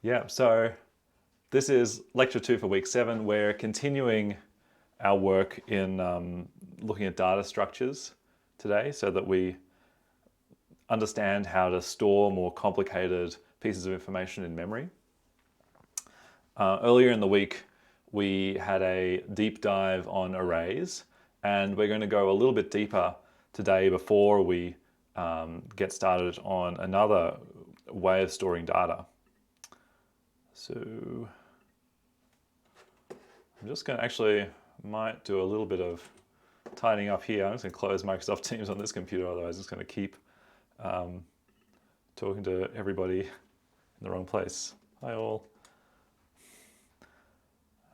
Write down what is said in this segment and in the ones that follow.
Yeah, so this is lecture 2 for week 7. We're continuing our work in looking at data structures today so that we understand how to store more complicated pieces of information in memory. Earlier in the week, we had a deep dive on arrays, and we're going to go a little bit deeper today before we get started on another way of storing data. So I'm just going to might do a little bit of tidying up here. I'm just going to close Microsoft Teams on this computer, otherwise it's going to keep talking to everybody in the wrong place. Hi all.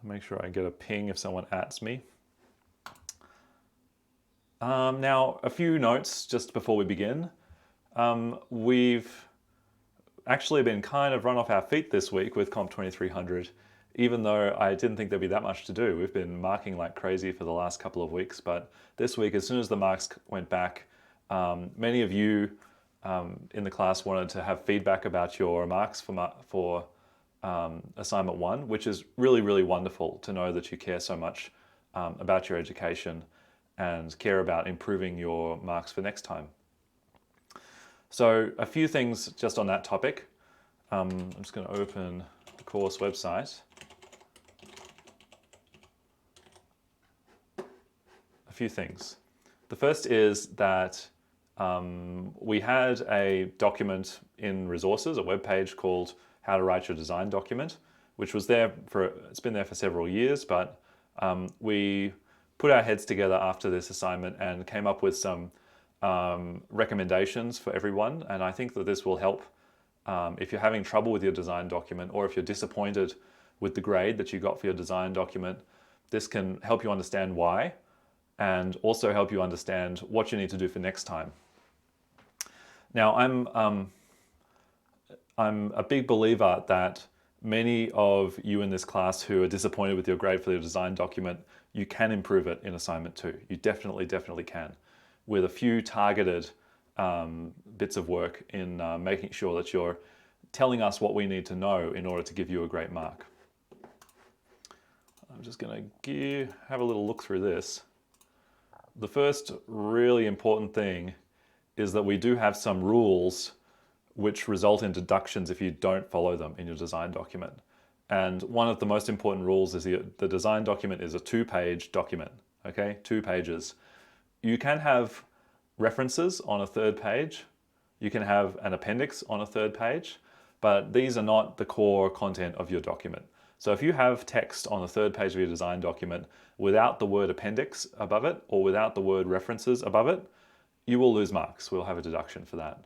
Make sure I get a ping if someone @s me. Now, a few notes just before we begin. We've actually been kind of run off our feet this week with COMP2300, even though I didn't think there'd be that much to do. We've been marking like crazy for the last couple of weeks, but this week, as soon as the marks went back, many of you in the class wanted to have feedback about your marks for assignment 1, which is really, really wonderful to know that you care so much about your education and care about improving your marks for next time. So a few things just on that topic. I'm just going to open the course website. A few things. The first is that we had a document in resources, a web page called How to Write Your Design Document, which was there it's been there for several years, but we put our heads together after this assignment and came up with some recommendations for everyone. And I think that this will help if you're having trouble with your design document, or if you're disappointed with the grade that you got for your design document. This can help you understand why, and also help you understand what you need to do for next time. Now, I'm a big believer that many of you in this class who are disappointed with your grade for your design document, you can improve it in assignment 2. You definitely can, with a few targeted bits of work in making sure that you're telling us what we need to know in order to give you a great mark. I'm just going to have a little look through this. The first really important thing is that we do have some rules which result in deductions if you don't follow them in your design document. And one of the most important rules is the design document is a 2-page document, okay? 2 pages. You can have references on a 3rd page. You can have an appendix on a 3rd page, but these are not the core content of your document. So if you have text on the 3rd page of your design document without the word appendix above it, or without the word references above it, you will lose marks. We'll have a deduction for that.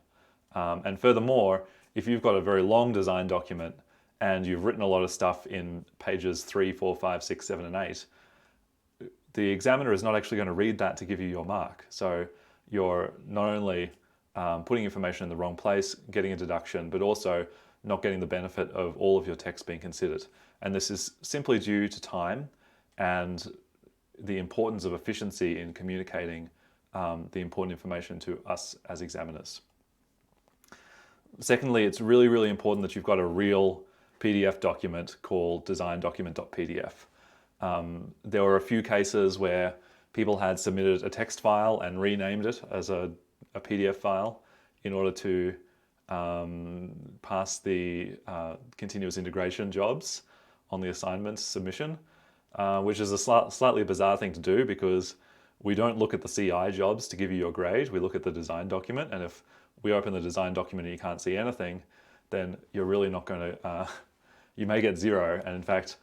And furthermore, if you've got a very long design document and you've written a lot of stuff in pages 3, 4, 5, 6, 7, and 8, the examiner is not actually going to read that to give you your mark. So you're not only putting information in the wrong place, getting a deduction, but also not getting the benefit of all of your text being considered. And this is simply due to time and the importance of efficiency in communicating the important information to us as examiners. Secondly, it's really, really important that you've got a real PDF document called designdocument.pdf. There were a few cases where people had submitted a text file and renamed it as a PDF file in order to pass the continuous integration jobs on the assignment submission, which is a slightly bizarre thing to do, because we don't look at the CI jobs to give you your grade. We look at the design document, and if we open the design document and you can't see anything, then you're really not going to, you may get 0. And in fact,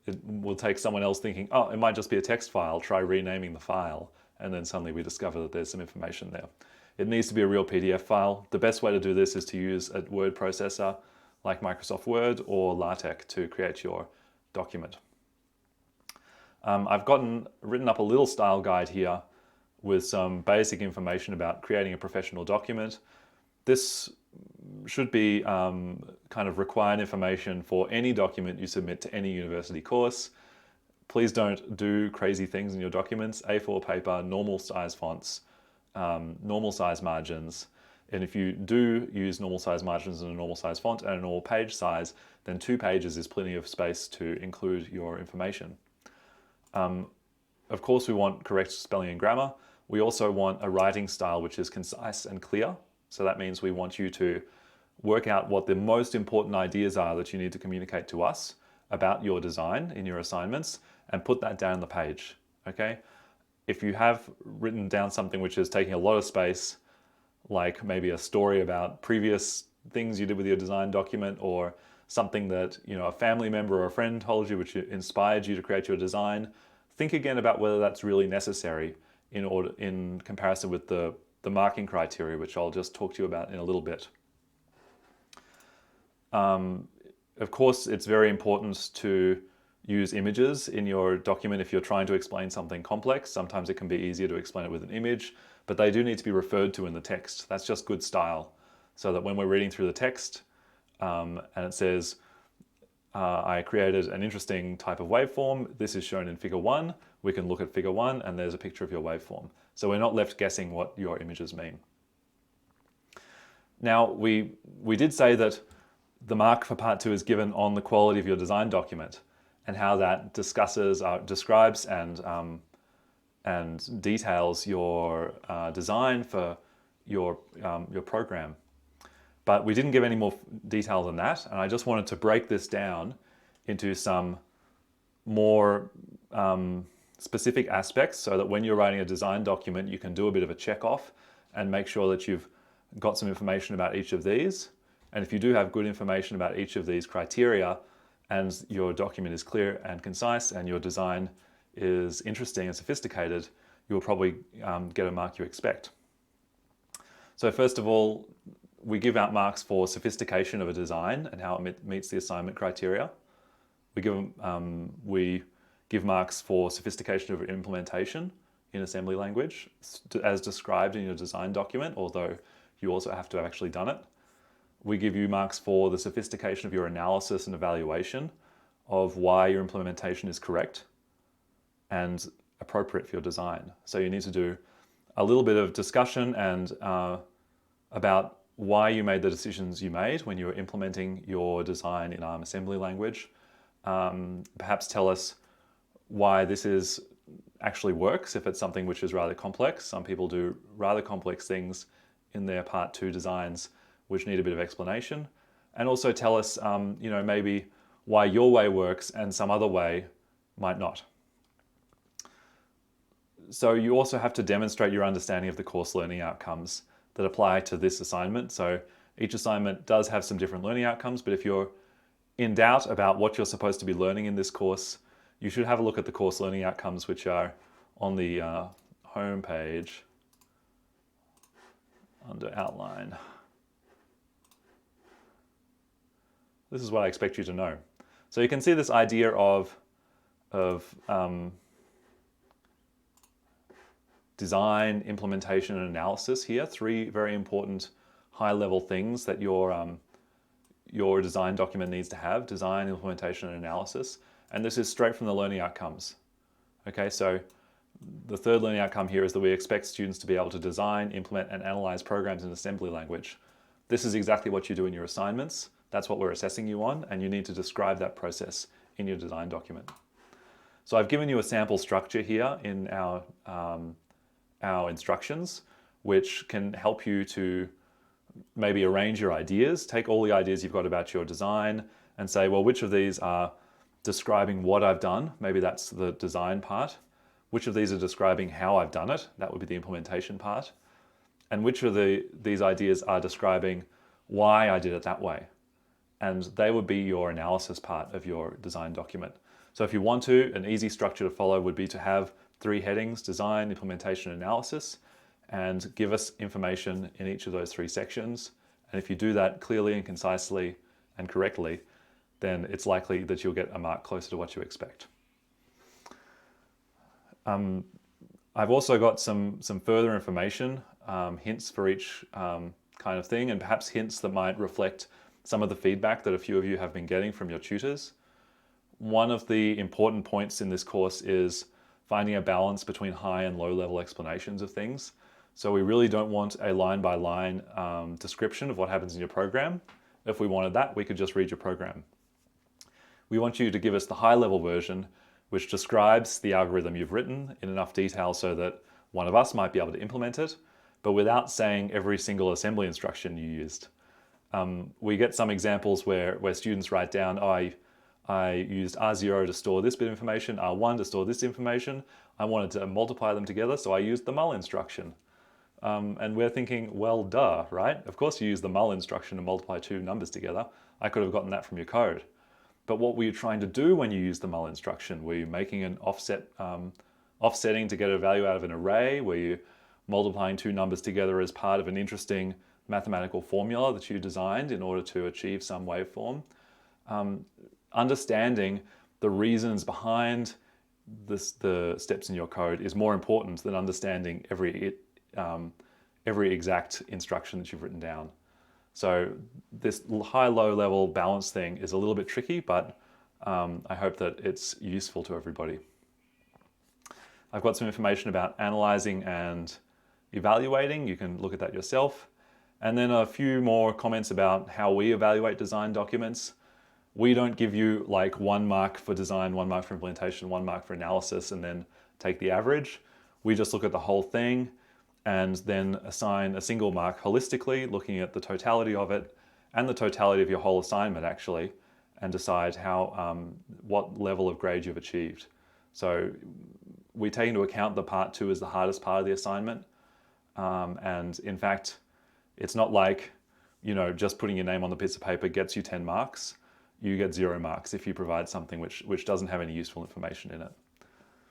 it will take someone else thinking, oh, it might just be a text file, try renaming the file. And then suddenly we discover that there's some information there. It needs to be a real PDF file. The best way to do this is to use a word processor like Microsoft Word or LaTeX to create your document. I've written up a little style guide here with some basic information about creating a professional document. This should be kind of required information for any document you submit to any university course. Please don't do crazy things in your documents. A4 paper, normal size fonts, normal size margins. And if you do use normal size margins and a normal size font and a normal page size, then 2 pages is plenty of space to include your information. Of course, we want correct spelling and grammar. We also want a writing style which is concise and clear. So that means we want you to work out what the most important ideas are that you need to communicate to us about your design in your assignments and put that down the page, okay? If you have written down something which is taking a lot of space, like maybe a story about previous things you did with your design document, or something that a family member or a friend told you which inspired you to create your design, think again about whether that's really necessary in comparison with the marking criteria, which I'll just talk to you about in a little bit. Of course, it's very important to use images in your document if you're trying to explain something complex. Sometimes it can be easier to explain it with an image, but they do need to be referred to in the text. That's just good style, so that when we're reading through the text and it says, I created an interesting type of waveform, this is shown in figure 1, we can look at figure 1 and there's a picture of your waveform. So we're not left guessing what your images mean. Now, we did say that the mark for part 2 is given on the quality of your design document and how that describes and details your design for your program. But we didn't give any more detail than that, and I just wanted to break this down into some more specific aspects so that when you're writing a design document, you can do a bit of a check off and make sure that you've got some information about each of these. And if you do have good information about each of these criteria and your document is clear and concise and your design is interesting and sophisticated, you'll probably get a mark you expect. So first of all, we give out marks for sophistication of a design and how it meets the assignment criteria. We give marks for sophistication of implementation in assembly language as described in your design document, although you also have to have actually done it. We give you marks for the sophistication of your analysis and evaluation of why your implementation is correct and appropriate for your design. So you need to do a little bit of discussion and about why you made the decisions you made when you were implementing your design in ARM assembly language. Perhaps tell us why this actually works if it's something which is rather complex. Some people do rather complex things in their part 2 designs which need a bit of explanation. And also tell us, maybe why your way works and some other way might not. So you also have to demonstrate your understanding of the course learning outcomes that apply to this assignment. So each assignment does have some different learning outcomes, but if you're in doubt about what you're supposed to be learning in this course, you should have a look at the course learning outcomes, which are on the home page under outline. This is what I expect you to know. So you can see this idea of design, implementation, and analysis here. 3 very important high-level things that your design document needs to have: design, implementation, and analysis. And this is straight from the learning outcomes. Okay, so the 3rd learning outcome here is that we expect students to be able to design, implement, and analyze programs in assembly language. This is exactly what you do in your assignments. That's what we're assessing you on, and you need to describe that process in your design document. So I've given you a sample structure here in our instructions, which can help you to maybe arrange your ideas. Take all the ideas you've got about your design and say, well, which of these are describing what I've done? Maybe that's the design part. Which of these are describing how I've done it? That would be the implementation part. And which of these ideas are describing why I did it that way? And they would be your analysis part of your design document. So if you want to, an easy structure to follow would be to have 3 headings: design, implementation, analysis, and give us information in each of those 3 sections. And if you do that clearly and concisely and correctly, then it's likely that you'll get a mark closer to what you expect. I've also got some further information, hints for each kind of thing, and perhaps hints that might reflect some of the feedback that a few of you have been getting from your tutors. One of the important points in this course is finding a balance between high and low level explanations of things. So we really don't want a line-by-line description of what happens in your program. If we wanted that, we could just read your program. We want you to give us the high-level version, which describes the algorithm you've written in enough detail so that one of us might be able to implement it, but without saying every single assembly instruction you used. We get some examples where students write down, oh, I used R0 to store this bit of information, R1 to store this information. I wanted to multiply them together, so I used the mull instruction. And we're thinking, well, duh, right? Of course you use the mull instruction to multiply two numbers together. I could have gotten that from your code. But what were you trying to do when you used the mull instruction? Were you making an offsetting to get a value out of an array? Were you multiplying two numbers together as part of an interesting mathematical formula that you designed in order to achieve some waveform? Understanding the reasons behind the steps in your code is more important than understanding every exact instruction that you've written down. So this high-low level balance thing is a little bit tricky, but I hope that it's useful to everybody. I've got some information about analyzing and evaluating. You can look at that yourself. And then a few more comments about how we evaluate design documents. We don't give you like 1 mark for design, 1 mark for implementation, 1 mark for analysis, and then take the average. We just look at the whole thing and then assign a single mark holistically, looking at the totality of it and the totality of your whole assignment actually, and decide what level of grade you've achieved. So we take into account the part 2 as the hardest part of the assignment. And in fact, it's not like, just putting your name on the piece of paper gets you 10 marks. You get 0 marks if you provide something which doesn't have any useful information in it.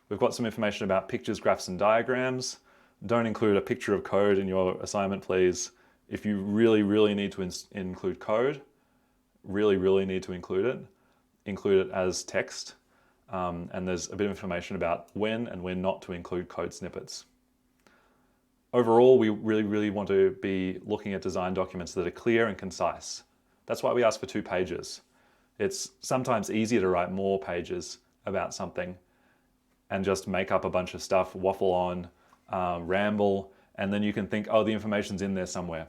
We've got some information about pictures, graphs, and diagrams. Don't include a picture of code in your assignment, please. If you really need to include code, really need to include it as text. And there's a bit of information about when and when not to include code snippets. Overall, we really want to be looking at design documents that are clear and concise. That's why we ask for 2 pages. It's sometimes easier to write more pages about something and just make up a bunch of stuff, waffle on, ramble, and then you can think, oh, the information's in there somewhere.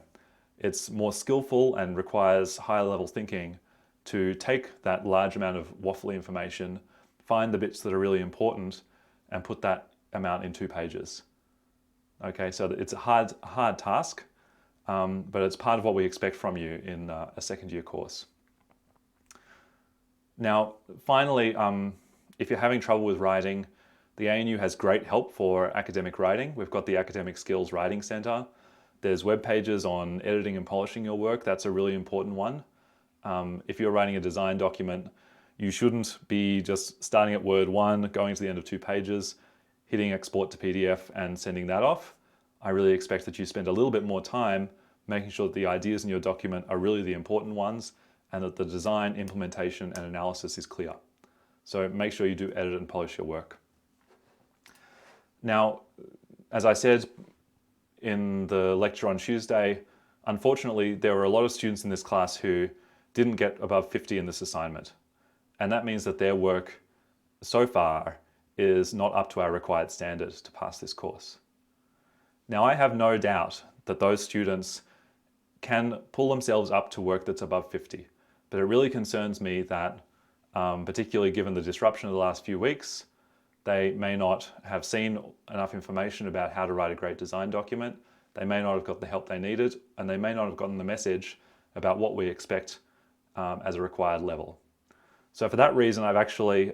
It's more skillful and requires higher level thinking to take that large amount of waffly information, find the bits that are really important, and put that amount in 2 pages. Okay, so it's a hard task, but it's part of what we expect from you in a second-year course. Now, finally, if you're having trouble with writing, the ANU has great help for academic writing. We've got the Academic Skills Writing Center. There's web pages on editing and polishing your work. That's a really important one. If you're writing a design document, you shouldn't be just starting at word 1, going to the end of 2 pages, hitting export to PDF and sending that off. I really expect that you spend a little bit more time making sure that the ideas in your document are really the important ones and that the design, implementation, and analysis is clear. So make sure you do edit and polish your work. Now, as I said in the lecture on Tuesday, unfortunately, there were a lot of students in this class who didn't get above 50 in this assignment. And that means that their work so far is not up to our required standard to pass this course. Now, I have no doubt that those students can pull themselves up to work that's above 50, but it really concerns me that, particularly given the disruption of the last few weeks, they may not have seen enough information about how to write a great design document, they may not have got the help they needed, and they may not have gotten the message about what we expect as a required level. So for that reason, I've actually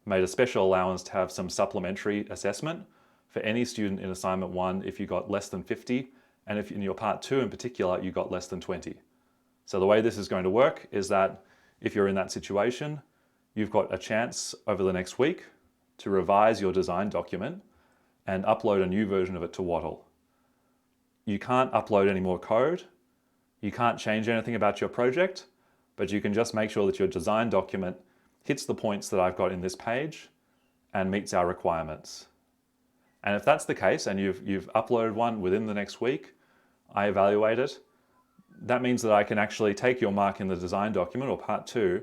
made a special allowance to have some supplementary assessment for any student in assignment 1 if you got less than 50, and if in your part 2 in particular you got less than 20. So the way this is going to work is that if you're in that situation, you've got a chance over the next week to revise your design document and upload a new version of it to Wattle. You can't upload any more code, you can't change anything about your project, but you can just make sure that your design document hits the points that I've got in this page and meets our requirements. And if that's the case and you've uploaded one within the next week, I evaluate it, that means that I can actually take your mark in the design document or part 2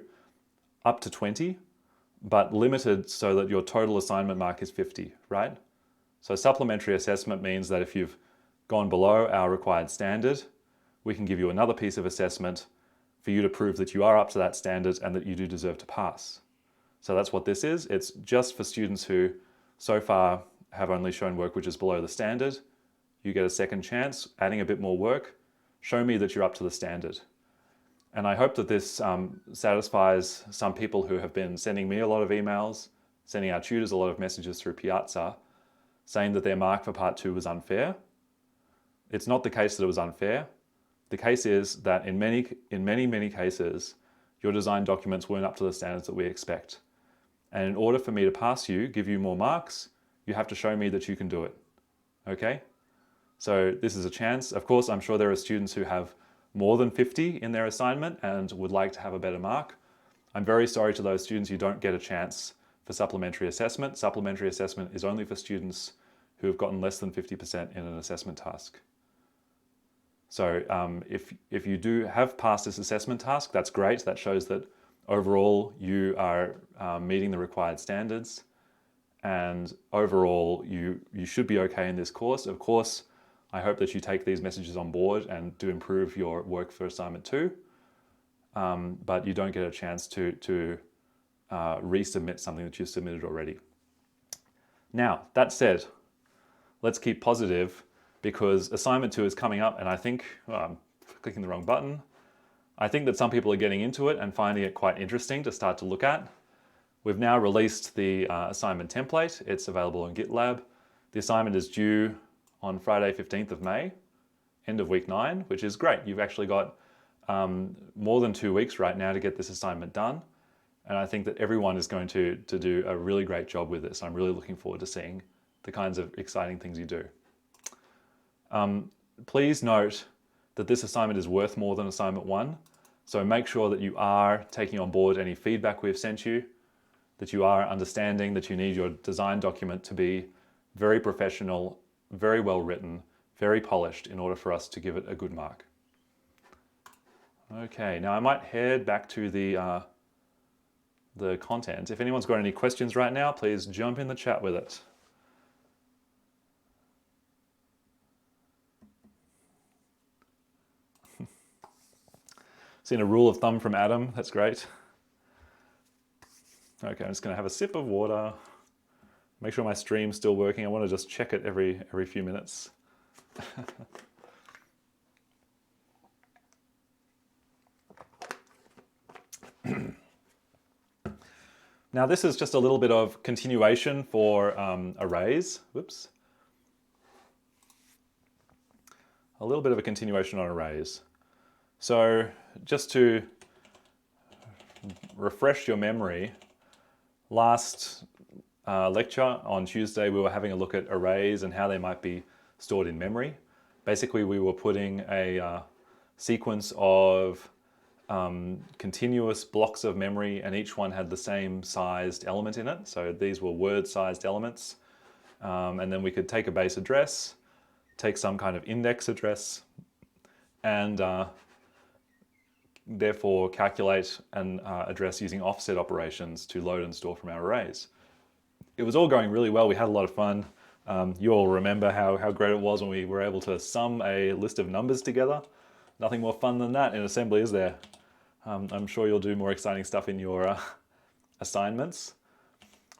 up to 20, but limited so that your total assignment mark is 50, right? So supplementary assessment means that if you've gone below our required standard, we can give you another piece of assessment for you to prove that you are up to that standard and that you do deserve to pass. So that's what this is. It's just for students who so far have only shown work which is below the standard. You get a second chance, adding a bit more work. Show me that you're up to the standard. And I hope that this satisfies some people who have been sending me a lot of emails, sending our tutors a lot of messages through Piazza, saying that their mark for part 2 was unfair. It's not the case that it was unfair. The case is that in many cases, your design documents weren't up to the standards that we expect. And in order for me to pass you, give you more marks, you have to show me that you can do it. Okay? So this is a chance. Of course, I'm sure there are students who have more than 50 in their assignment and would like to have a better mark. I'm very sorry to those students you don't get a chance for supplementary assessment. Supplementary assessment is only for students who have gotten less than 50% in an assessment task. So if you do have passed this assessment task, that's great. That shows that overall you are meeting the required standards, and overall you should be okay in this course. Of course, I hope that you take these messages on board and do improve your work for assignment 2, but you don't get a chance to resubmit something that you've submitted already. Now, that said, let's keep positive, because assignment 2 is coming up, and I think, I'm clicking the wrong button. I think that some people are getting into it and finding it quite interesting to start to look at. We've now released the assignment template. It's available on GitLab. The assignment is due on Friday, 15th of May, end of week 9, which is great. You've actually got more than 2 weeks right now to get this assignment done. And I think that everyone is going to do a really great job with this. I'm really looking forward to seeing the kinds of exciting things you do. Please note that this assignment is worth more than assignment 1. So make sure that you are taking on board any feedback we've sent you, that you are understanding that you need your design document to be very professional, very well written, very polished in order for us to give it a good mark. Okay, now I might head back to the content. If anyone's got any questions right now, please jump in the chat with it. Seen a rule of thumb from Adam, that's great. Okay, I'm just gonna have a sip of water. Make sure my stream's still working. I want to just check it every few minutes. Now this is just a little bit of continuation for arrays. Whoops. A little bit of a continuation on arrays. So just to refresh your memory, last lecture on Tuesday we were having a look at arrays and how they might be stored in memory. Basically we were putting a sequence of continuous blocks of memory, and each one had the same sized element in it. So these were word-sized elements. And then we could take a base address, take some kind of index address, and therefore calculate an address using offset operations to load and store from our arrays. It was all going really well. We had a lot of fun. You all remember how great it was when we were able to sum a list of numbers together. Nothing more fun than that in assembly, is there? I'm sure you'll do more exciting stuff in your assignments.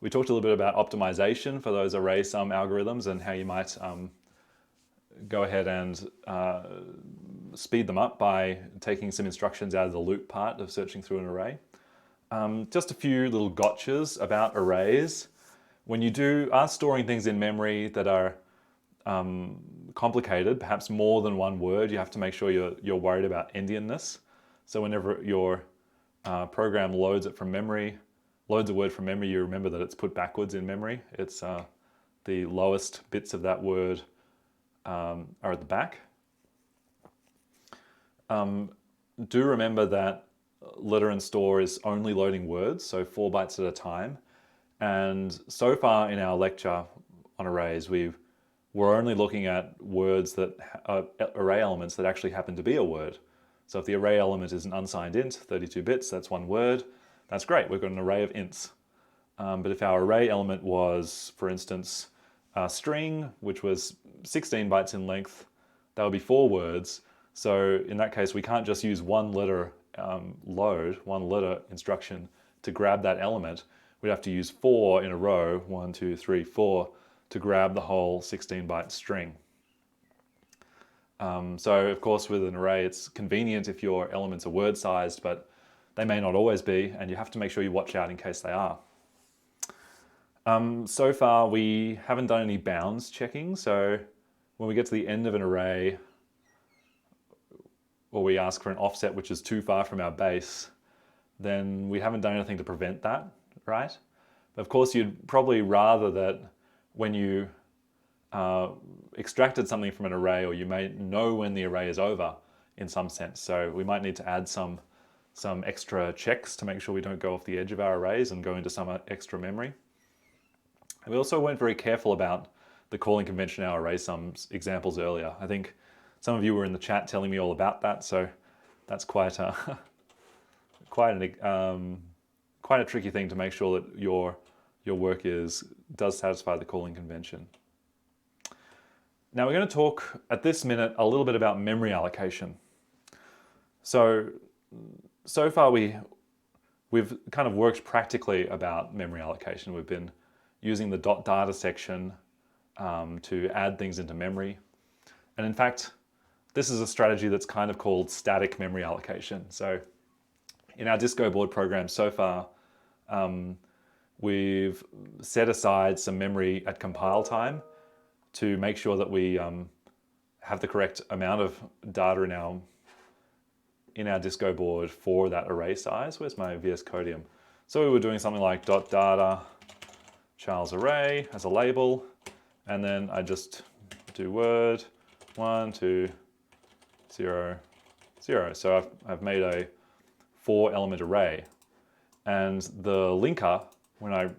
We talked a little bit about optimization for those array sum algorithms and how you might go ahead and speed them up by taking some instructions out of the loop part of searching through an array. Just a few little gotchas about arrays. When you are storing things in memory that are complicated, perhaps more than one word, you have to make sure you're worried about endianness. So whenever your program loads a word from memory, you remember that it's put backwards in memory. It's the lowest bits of that word are at the back. Do remember that letter and store is only loading words, so 4 bytes at a time. And so far in our lecture on arrays, we're only looking at words that array elements that actually happen to be a word. So if the array element is an unsigned int, 32 bits, that's one word. That's great, we've got an array of ints. But if our array element was, for instance, string, which was 16 bytes in length. That would be 4 words. So in that case, we can't just use one letter load, one letter instruction to grab that element. We'd have to use 4 in a row, 1, 2, 3, 4, to grab the whole 16-byte string. So of course with an array it's convenient if your elements are word sized, but they may not always be, and you have to make sure you watch out in case they are. So far we haven't done any bounds checking, so when we get to the end of an array, or we ask for an offset which is too far from our base, then we haven't done anything to prevent that, right? But of course you'd probably rather that when you extracted something from an array, or you may know when the array is over in some sense. So we might need to add some extra checks to make sure we don't go off the edge of our arrays and go into some extra memory. And we also weren't very careful about the calling convention in our array sums examples earlier. I think some of you were in the chat telling me all about that, so that's quite a tricky thing to make sure that your work does satisfy the calling convention. Now we're going to talk at this minute a little bit about memory allocation. So far we've kind of worked practically about memory allocation. We've been using the .data section to add things into memory. And in fact, this is a strategy that's kind of called static memory allocation. So in our Disco board program so far, we've set aside some memory at compile time to make sure that we have the correct amount of data in our Disco board for that array size. Where's my VS Codium? So we were doing something like .data Charles array as a label, and then I just do word 1, 2, 0, 0. So I've made a 4-element array, and the linker, when I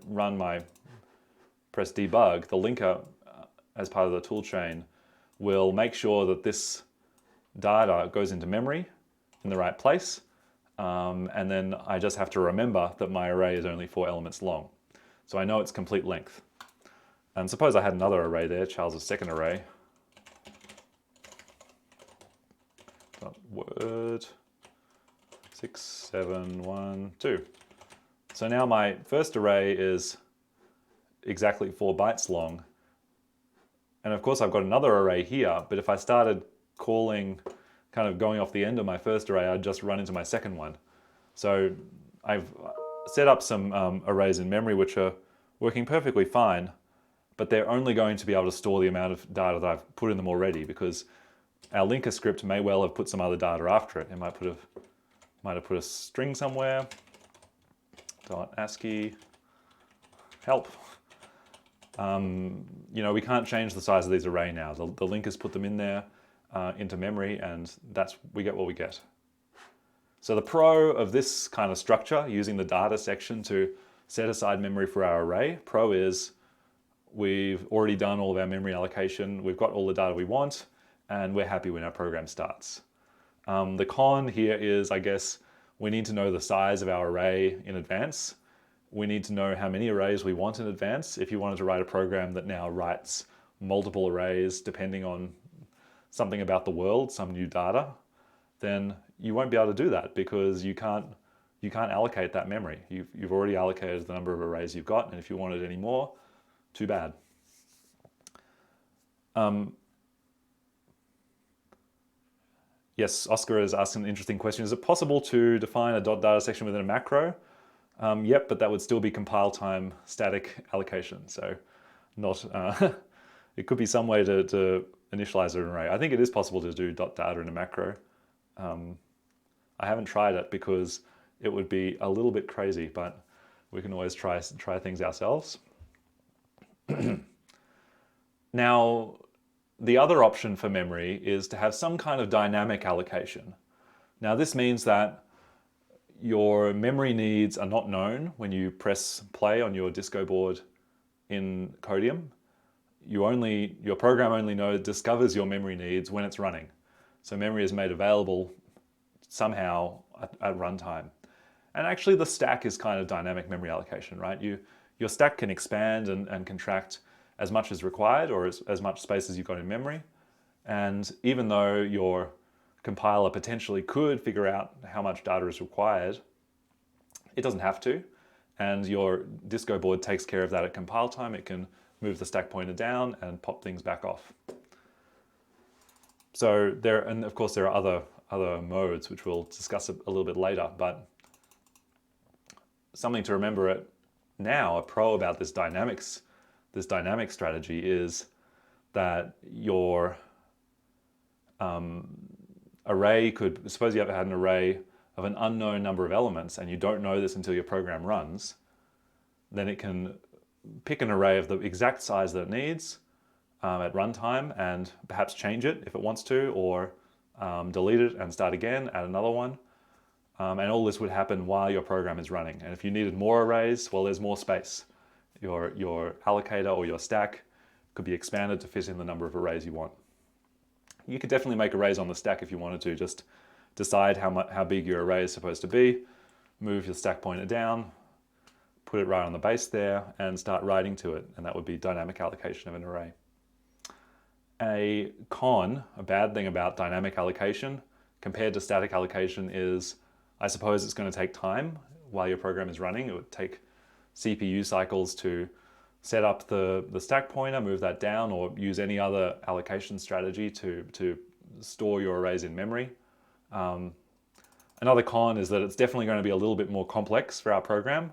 press debug, the linker as part of the toolchain will make sure that this data goes into memory in the right place, and then I just have to remember that my array is only 4 elements long. So I know its complete length. And suppose I had another array there, Charles' second array. Word 6, 7, 1, 2. So now my first array is exactly 4 bytes long. And of course I've got another array here, but if I started calling, kind of going off the end of my first array, I'd just run into my second one. So I've set up some arrays in memory which are working perfectly fine, but they're only going to be able to store the amount of data that I've put in them already, because our linker script may well have put some other data after it. It might have put a string somewhere, .ASCII, help. You know, we can't change the size of these array now. The linkers put them in there into memory, and we get what we get. So the pro of this kind of structure, using the data section to set aside memory for our array, pro is we've already done all of our memory allocation, we've got all the data we want, and we're happy when our program starts. The con here is, I guess, we need to know the size of our array in advance. We need to know how many arrays we want in advance. If you wanted to write a program that now writes multiple arrays depending on something about the world, some new data, then you won't be able to do that because you can't allocate that memory. You've already allocated the number of arrays you've got, and if you wanted any more, too bad. Yes, Oscar is asking an interesting question. Is it possible to define a .data section within a macro? Yep, but that would still be compile time static allocation. So not, it could be some way to initialize an array. I think it is possible to do .data in a macro. I haven't tried it because it would be a little bit crazy, but we can always try things ourselves. Now, the other option for memory is to have some kind of dynamic allocation. Now this means that your memory needs are not known when you press play on your Disco board in Codium. Your program only discovers your memory needs when it's running. So memory is made available somehow at runtime. And actually the stack is kind of dynamic memory allocation, right? Your stack can expand and contract, as much as required, or as much space as you've got in memory. And even though your compiler potentially could figure out how much data is required, it doesn't have to. And your disco board takes care of that at compile time. It can move the stack pointer down and pop things back off. So and of course there are other modes which we'll discuss a little bit later, but something to remember now, a pro about this dynamic strategy is that your array could, suppose you ever had an array of an unknown number of elements and you don't know this until your program runs, then it can pick an array of the exact size that it needs at runtime and perhaps change it if it wants to, or delete it and start again, add another one. And all this would happen while your program is running. And if you needed more arrays, well, there's more space. Your allocator or your stack could be expanded to fit in the number of arrays you want. You could definitely make arrays on the stack if you wanted to. Just decide how big your array is supposed to be, move your stack pointer down, put it right on the base there, and start writing to it. And that would be dynamic allocation of an array. A bad thing about dynamic allocation compared to static allocation is, I suppose it's going to take time while your program is running. It would take CPU cycles to set up the stack pointer, move that down, or use any other allocation strategy to store your arrays in memory. Another con is that it's definitely going to be a little bit more complex for our program.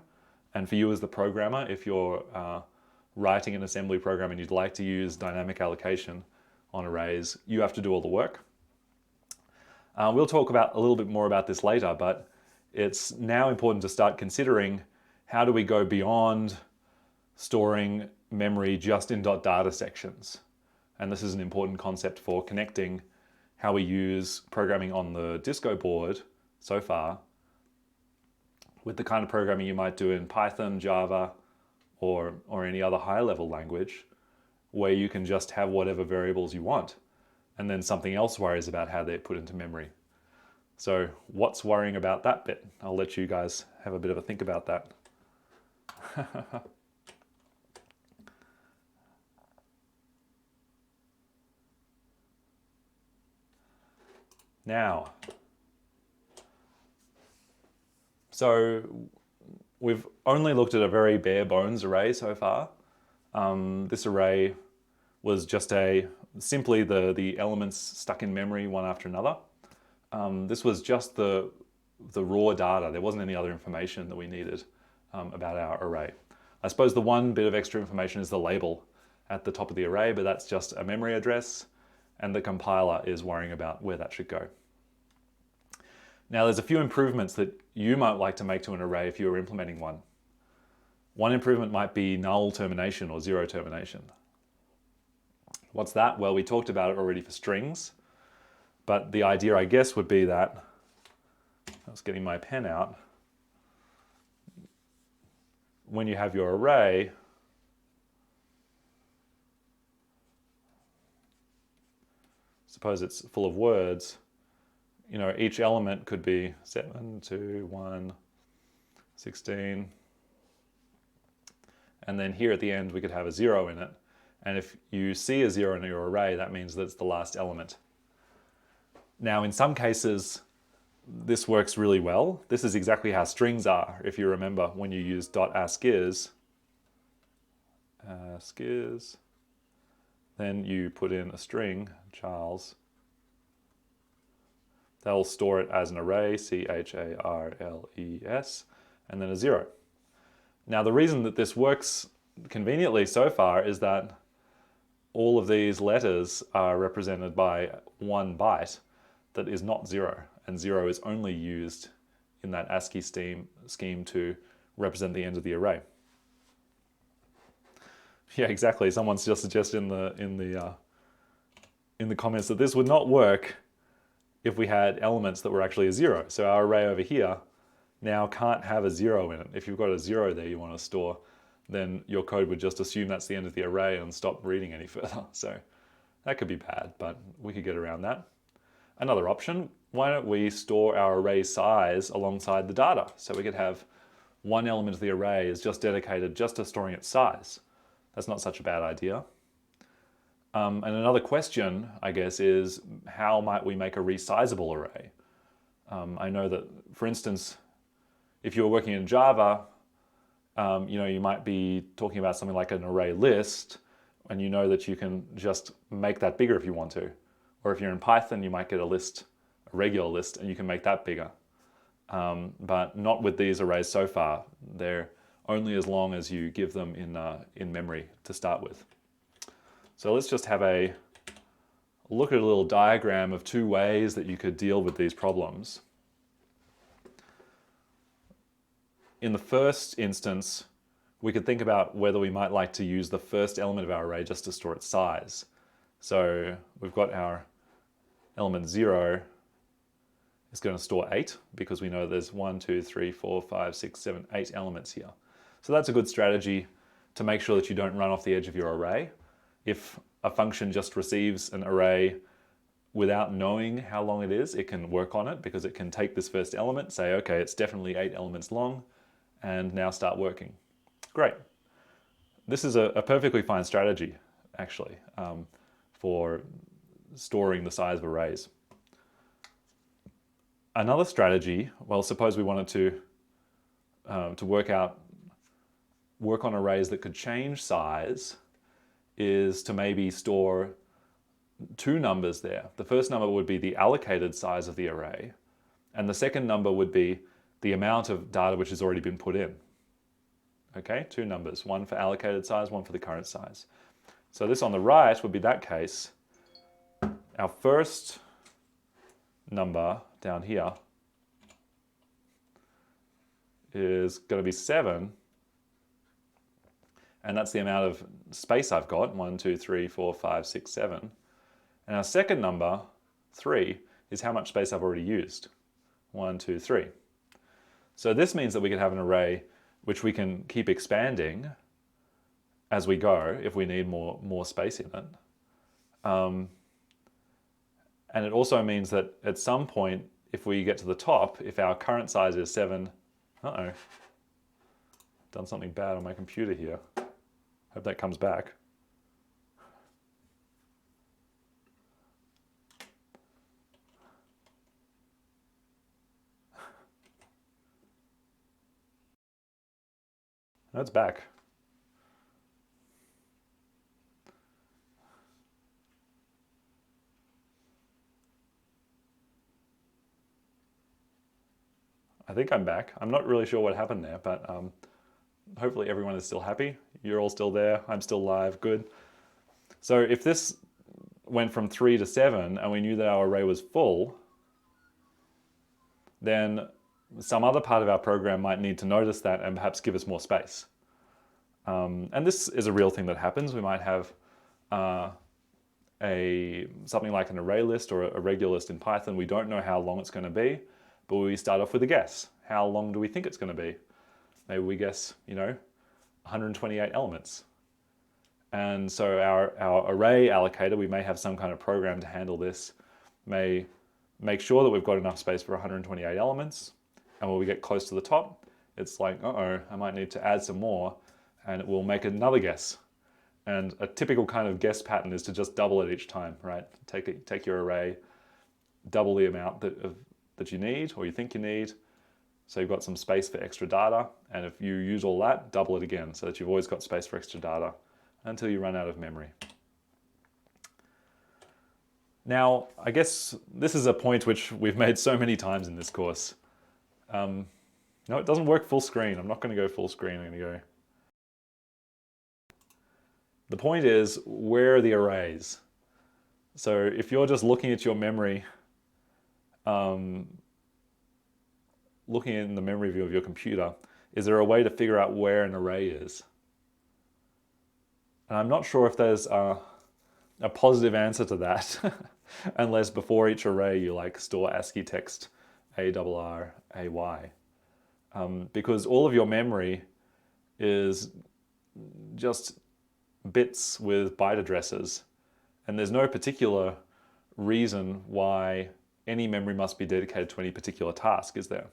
And for you as the programmer, if you're writing an assembly program and you'd like to use dynamic allocation on arrays, you have to do all the work. We'll talk a little bit more about this later, but it's now important to start considering how do we go beyond storing memory just in .data sections. And this is an important concept for connecting how we use programming on the disco board so far with the kind of programming you might do in Python, Java, or any other higher level language, where you can just have whatever variables you want, and then something else worries about how they're put into memory. So what's worrying about that bit? I'll let you guys have a bit of a think about that. Now, so we've only looked at a very bare bones array so far. This array was just simply the elements stuck in memory one after another. This was just the raw data. There wasn't any other information that we needed about our array. I suppose the one bit of extra information is the label at the top of the array, but that's just a memory address, and the compiler is worrying about where that should go. Now, there's a few improvements that you might like to make to an array if you were implementing one. One improvement might be null termination or zero termination. What's that? Well, we talked about it already for strings, but the idea, I guess, would be that, I was getting my pen out, when you have your array, suppose it's full of words, you know, each element could be 7, 2, 1, 16, and then here at the end we could have a 0 in it. And if you see a 0 in your array, that means that it's the last element. Now, in some cases, this works really well. This is exactly how strings are. If you remember, when you use .ascis, then you put in a string, Charles. They'll store it as an array, CHARLES, and then a 0. Now, the reason that this works conveniently so far is that all of these letters are represented by one byte that is not 0, and 0 is only used in that ASCII scheme to represent the end of the array. Yeah, exactly. Someone's just suggested in the comments that this would not work if we had elements that were actually a 0. So our array over here now can't have a 0 in it. If you've got a 0 there you want to store, then your code would just assume that's the end of the array and stop reading any further. So that could be bad, but we could get around that. Another option, why don't we store our array size alongside the data? So we could have one element of the array is just dedicated just to storing its size. that's not such a bad idea. And another question, I guess, is how might we make a resizable array? I know that, for instance, if you're working in Java, you might be talking about something like an array list, and you know that you can just make that bigger if you want to. Or if you're in Python, you might get a regular list, and you can make that bigger. But not with these arrays so far. They're only as long as you give them in memory to start with. So let's just have a look at a little diagram of two ways that you could deal with these problems. In the first instance, we could think about whether we might like to use the first element of our array just to store its size. So we've got our element 0 is going to store 8 because we know there's 1, 2, 3, 4, 5, 6, 7, 8 elements here. So that's a good strategy to make sure that you don't run off the edge of your array. If a function just receives an array without knowing how long it is, it can work on it because it can take this first element, say, okay, it's definitely 8 elements long, and now start working. Great. This is a perfectly fine strategy, actually, for storing the size of arrays. Another strategy, well, suppose we wanted to work on arrays that could change size, is to maybe store two numbers there. The first number would be the allocated size of the array, and the second number would be the amount of data which has already been put in. Okay, two numbers, one for allocated size, one for the current size. So this on the right would be that case. Our first number down here is going to be 7, and that's the amount of space I've got, 1, 2, 3, 4, 5, 6, 7. And our second number, 3, is how much space I've already used, 1, 2, 3. So this means that we can have an array which we can keep expanding as we go if we need more space in it. And it also means that at some point, if we get to the top, if our current size is 7, done something bad on my computer here. Hope that comes back. No, it's back. I think I'm back. I'm not really sure what happened there, but hopefully everyone is still happy. You're all still there. I'm still live. Good. So if this went from 3 to 7 and we knew that our array was full, then some other part of our program might need to notice that and perhaps give us more space. And this is a real thing that happens. We might have something like an array list or a regular list in Python. We don't know how long it's going to be, but we start off with a guess. How long do we think it's going to be? Maybe we guess, 128 elements. And so our array allocator, we may have some kind of program to handle this, may make sure that we've got enough space for 128 elements. And when we get close to the top, it's like, I might need to add some more, and it will make another guess. And a typical kind of guess pattern is to just double it each time, right? Take your array, double the amount that you need or you think you need. So you've got some space for extra data. And if you use all that, double it again so that you've always got space for extra data until you run out of memory. Now, I guess this is a point which we've made so many times in this course. No, it doesn't work full screen. I'm not going to go full screen. I'm going to go. The point is, where are the arrays? So if you're just looking at your memory, looking in the memory view of your computer, is there a way to figure out where an array is? And I'm not sure if there's a positive answer to that, unless before each array you store ASCII text ARRAY. Because all of your memory is just bits with byte addresses, and there's no particular reason why any memory must be dedicated to any particular task, is there?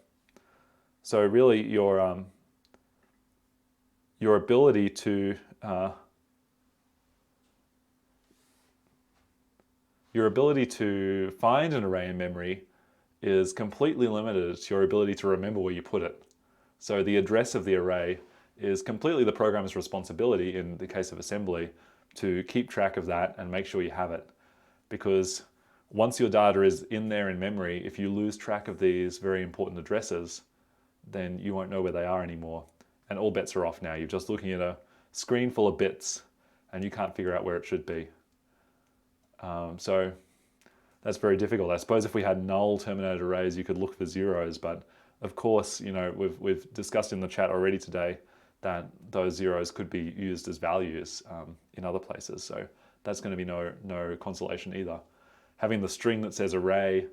So really your ability to your ability to find an array in memory is completely limited to your ability to remember where you put it. So the address of the array is completely the programmer's responsibility in the case of assembly to keep track of that and make sure you have it. Because once your data is in there in memory, if you lose track of these very important addresses, then you won't know where they are anymore. And all bets are off now. You're just looking at a screen full of bits and you can't figure out where it should be. So that's very difficult. I suppose if we had null terminated arrays, you could look for zeros, but of course, you know, we've discussed in the chat already today that those zeros could be used as values in other places. So that's going to be no consolation either. Having the string that says array,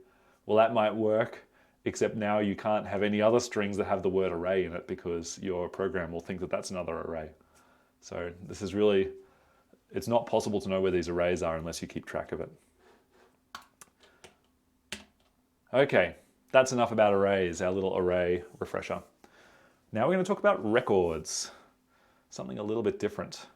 well, that might work, except now you can't have any other strings that have the word array in it because your program will think that that's another array. So this is really, it's not possible to know where these arrays are unless you keep track of it. Okay, that's enough about arrays, our little array refresher. Now we're going to talk about records, something a little bit different.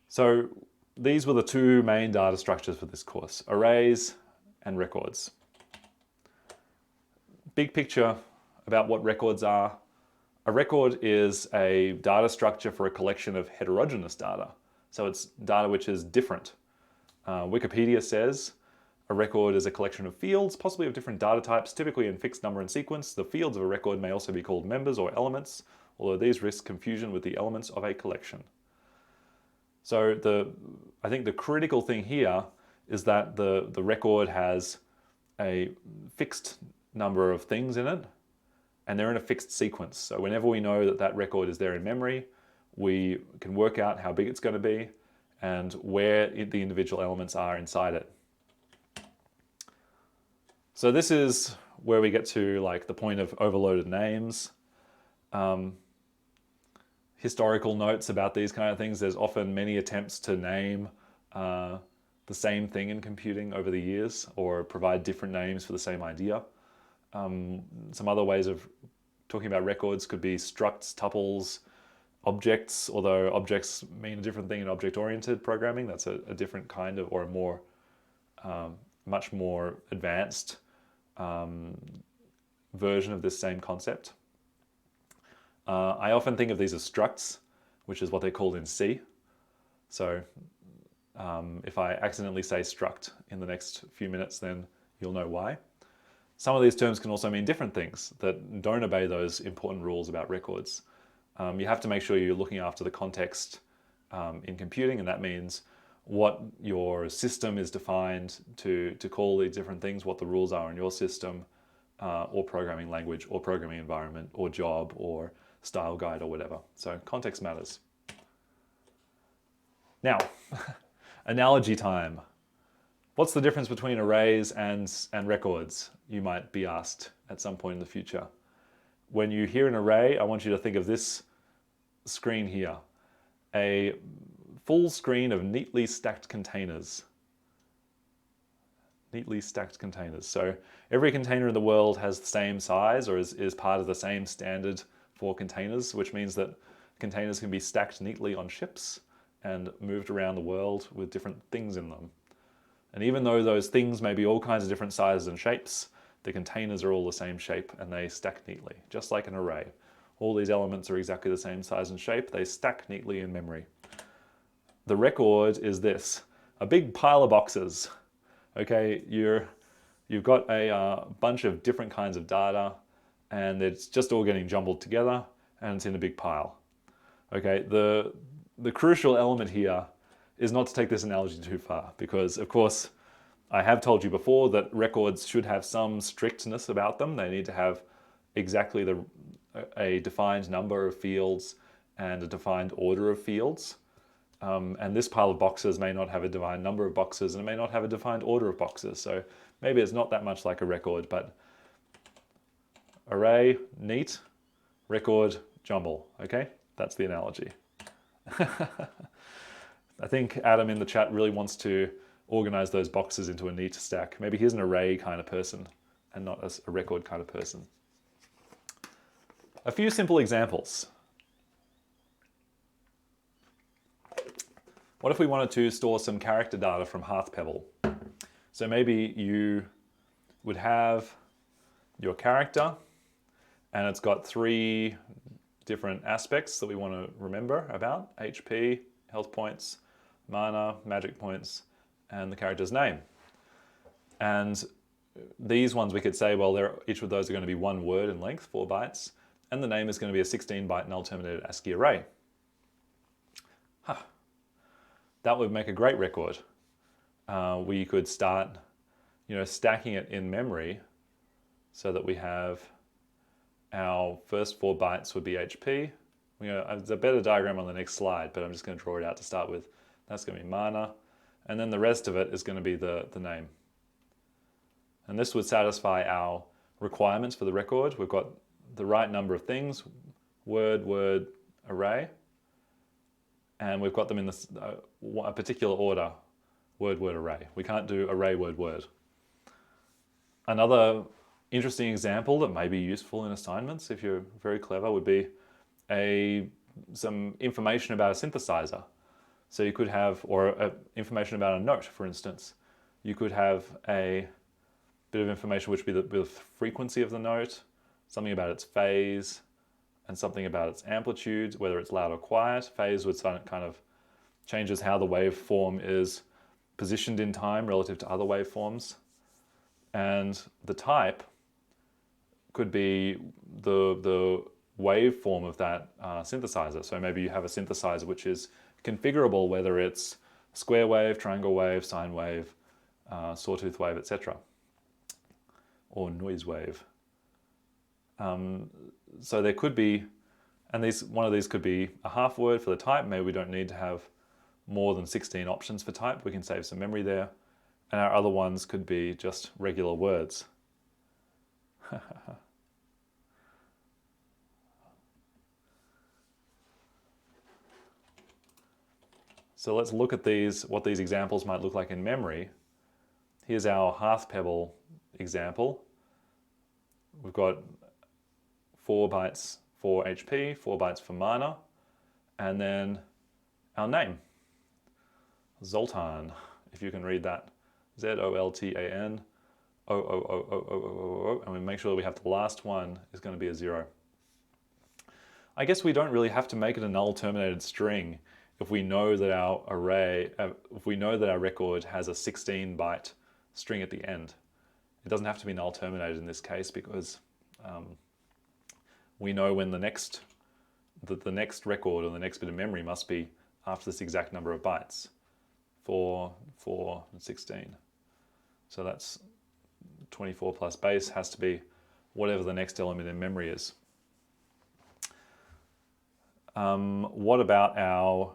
So these were the two main data structures for this course, arrays and records. Big picture about what records are. A record is a data structure for a collection of heterogeneous data. So it's data which is different. Wikipedia says a record is a collection of fields, possibly of different data types, typically in fixed number and sequence. The fields of a record may also be called members or elements, although these risk confusion with the elements of a collection. So I think the critical thing here is that the record has a fixed number of things in it, and they're in a fixed sequence. So whenever we know that that record is there in memory, we can work out how big it's going to be and where the individual elements are inside it. So this is where we get to like the point of overloaded names. Historical notes about these kind of things. There's often many attempts to name the same thing in computing over the years or provide different names for the same idea. Some other ways of talking about records could be structs, tuples, objects, although objects mean a different thing in object-oriented programming. That's a different kind of, or a more, much more advanced version of this same concept. I often think of these as structs, which is what they're called in C. So if I accidentally say struct in the next few minutes, then you'll know why. Some of these terms can also mean different things that don't obey those important rules about records. You have to make sure you're looking after the context in computing, and that means what your system is defined to call these different things, what the rules are in your system, or programming language, or programming environment, or job, or style guide, or whatever. So context matters. Now, analogy time. What's the difference between arrays and records? You might be asked at some point in the future. When you hear an array, I want you to think of this screen here. A full screen of neatly stacked containers. Neatly stacked containers. So every container in the world has the same size or is part of the same standard for containers, which means that containers can be stacked neatly on ships and moved around the world with different things in them. And even though those things may be all kinds of different sizes and shapes, the containers are all the same shape and they stack neatly, just like an array. All these elements are exactly the same size and shape. They stack neatly in memory. The record is this, a big pile of boxes. Okay, you've got a bunch of different kinds of data and it's just all getting jumbled together and it's in a big pile. Okay, the crucial element here is not to take this analogy too far because, of course, I have told you before that records should have some strictness about them. They need to have exactly a defined number of fields and a defined order of fields. And this pile of boxes may not have a defined number of boxes and it may not have a defined order of boxes. So maybe it's not that much like a record, but array, neat, record, jumble. Okay, that's the analogy. I think Adam in the chat really wants to organize those boxes into a neat stack. Maybe he's an array kind of person and not a record kind of person. A few simple examples. What if we wanted to store some character data from Hearth Pebble? So maybe you would have your character and it's got 3 different aspects that we want to remember about: HP, health points, mana, magic points, and the character's name. And these ones we could say, well, each of those are going to be 1 word in length, 4 bytes, and the name is going to be a 16-byte null terminated ASCII array. That would make a great record. We could start, stacking it in memory so that we have our first 4 bytes would be HP. There's a better diagram on the next slide, but I'm just going to draw it out to start with. That's going to be mana, and then the rest of it is going to be the name. And this would satisfy our requirements for the record. We've got the right number of things, word, word, array, and we've got them in a particular order, word, word, array. We can't do array, word, word. Another interesting example that may be useful in assignments, if you're very clever, would be some information about a synthesizer. So you could have, or information about a note, for instance. You could have a bit of information which would be the frequency of the note, something about its phase, and something about its amplitude, whether it's loud or quiet. Phase would kind of changes how the waveform is positioned in time relative to other waveforms. And the type could be the waveform of that synthesizer. So maybe you have a synthesizer which is configurable, whether it's square wave, triangle wave, sine wave, sawtooth wave, etc., or noise wave. So there could be, and one of these could be a half word for the type. Maybe we don't need to have more than 16 options for type. We can save some memory there. And our other ones could be just regular words. So let's look at what these examples might look like in memory. Here's our hearth pebble example. We've got 4 bytes for HP, 4 bytes for mana, and then our name, Zoltan, if you can read that. Zoltan, O, and we make sure that we have the last one is going to be a 0. I guess we don't really have to make it a null terminated string if we know that our record has a 16-byte string at the end. It doesn't have to be null terminated in this case because we know when the next record or the next bit of memory must be after this exact number of bytes, 4, 4, and 16. So that's 24 plus base has to be whatever the next element in memory is. What about our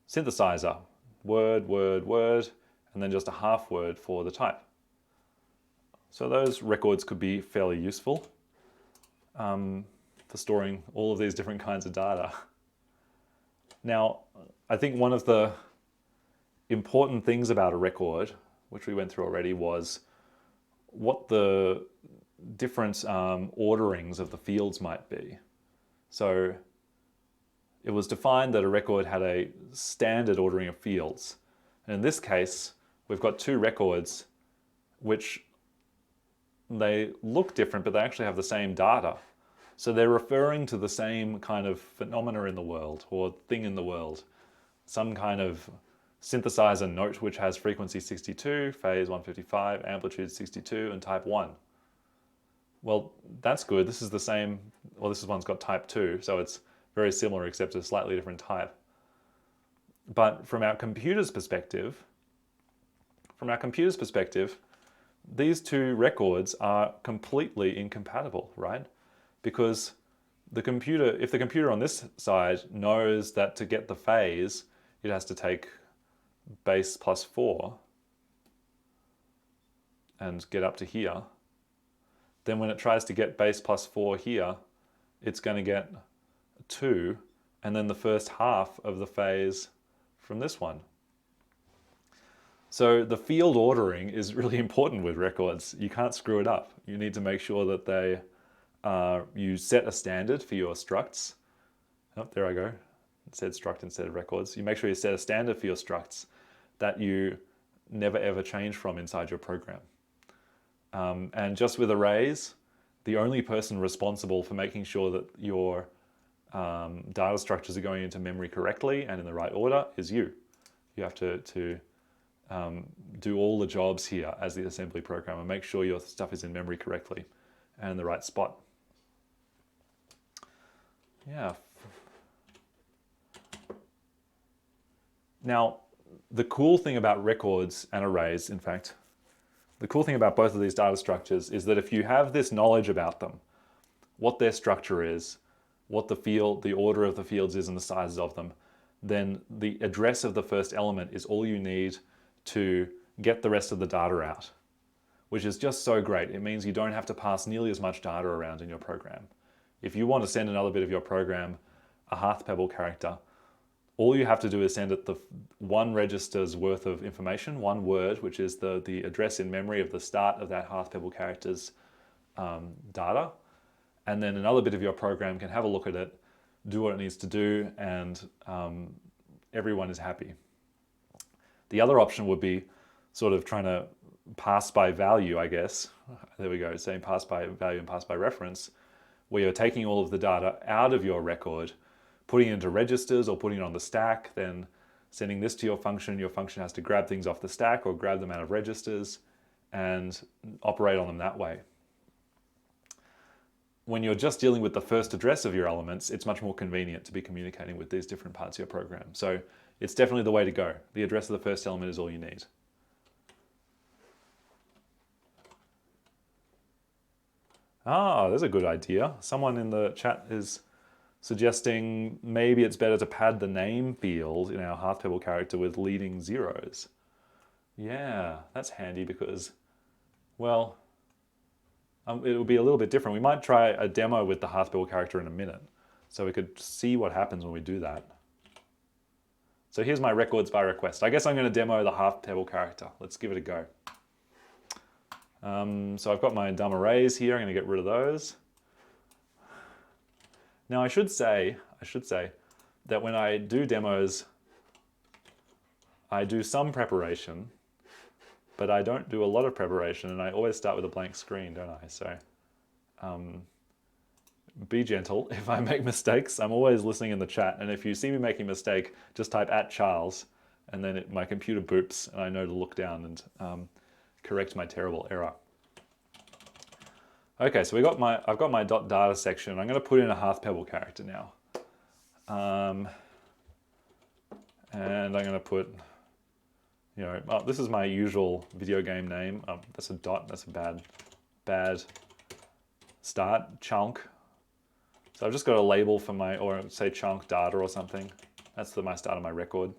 synthesizer? Word, word, word, and then just a half word for the type. So those records could be fairly useful for storing all of these different kinds of data. Now, I think one of the important things about a record, which we went through already, was what the different orderings of the fields might be. So it was defined that a record had a standard ordering of fields. And in this case, we've got 2 records which they look different, but they actually have the same data. So they're referring to the same kind of phenomena in the world or thing in the world. Some kind of synthesizer note which has frequency 62, phase 155, amplitude 62, and type 1. Well, that's good. This is the same, well, this one's got type 2, so it's very similar except a slightly different type. But from our computer's perspective, these 2 records are completely incompatible, right? Because if the computer on this side knows that to get the phase, it has to take base plus 4 and get up to here, then when it tries to get base plus 4 here, it's going to get 2, and then the first half of the phase from this one. So the field ordering is really important with records. You can't screw it up. You need to make sure that you set a standard for your structs. Oh, there I go. It said struct instead of records. You make sure you set a standard for your structs that you never ever change from inside your program. And just with arrays, the only person responsible for making sure that your data structures are going into memory correctly and in the right order is you. You have to do all the jobs here as the assembly programmer. Make sure your stuff is in memory correctly and in the right spot. Yeah. Now, the cool thing about records and arrays, in fact, the cool thing about both of these data structures is that if you have this knowledge about them, what their structure is, what the order of the fields is and the sizes of them, then the address of the first element is all you need to get the rest of the data out, which is just so great. It means you don't have to pass nearly as much data around in your program. If you want to send another bit of your program a Hearth Pebble character, all you have to do is send it the one register's worth of information, one word, which is the address in memory of the start of that Hearth Pebble character's data. And then another bit of your program can have a look at it, do what it needs to do, and everyone is happy. The other option would be sort of trying to pass by value, I guess. There we go, saying pass by value and pass by reference, where you're taking all of the data out of your record, putting it into registers or putting it on the stack, then sending this to your function. Your function has to grab things off the stack or grab them out of registers and operate on them that way. When you're just dealing with the first address of your elements, it's much more convenient to be communicating with these different parts of your program. So it's definitely the way to go. The address of the first element is all you need. Ah, there's a good idea. Someone in the chat is suggesting maybe it's better to pad the name field in our Hearth Pebble character with leading zeros. Yeah, that's handy because, well, it will be a little bit different. We might try a demo with the Hearth Pebble character in a minute, so we could see what happens when we do that. So here's my records by request. I guess I'm going to demo the Hearth Pebble character. Let's give it a go. So I've got my dumb arrays here. I'm going to get rid of those. Now I should say that when I do demos, I do some preparation, but I don't do a lot of preparation, and I always start with a blank screen, don't I? So be gentle if I make mistakes. I'm always listening in the chat, and if you see me making a mistake, just type @Charles, and then my computer boops, and I know to look down and correct my terrible error. Okay, so I've got my .data section. I'm going to put in a Hearth Pebble character now, and I'm going to put, this is my usual video game name. That's a dot. That's a bad start. Chunk. So I've just got a label for or say chunk data or something. That's my start of my record.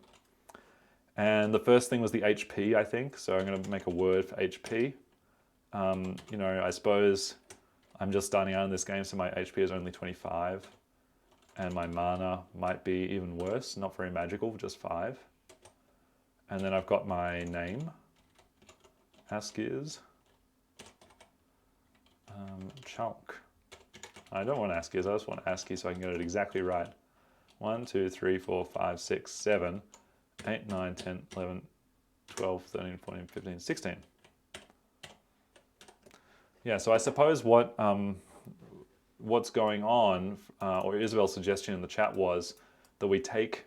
And the first thing was the HP, I think. So I'm going to make a word for HP. I suppose I'm just starting out in this game, so my HP is only 25. And my mana might be even worse, not very magical, just 5. And then I've got my name. Ask is chunk. I don't want ASCII, I just want ASCII so I can get it exactly right. 1, 2, 3, 4, 5, 6, 7, 8, 9, 10, 11, 12, 13, 14, 15, 16. Yeah, so I suppose what's going on, or Isabel's suggestion in the chat was that we take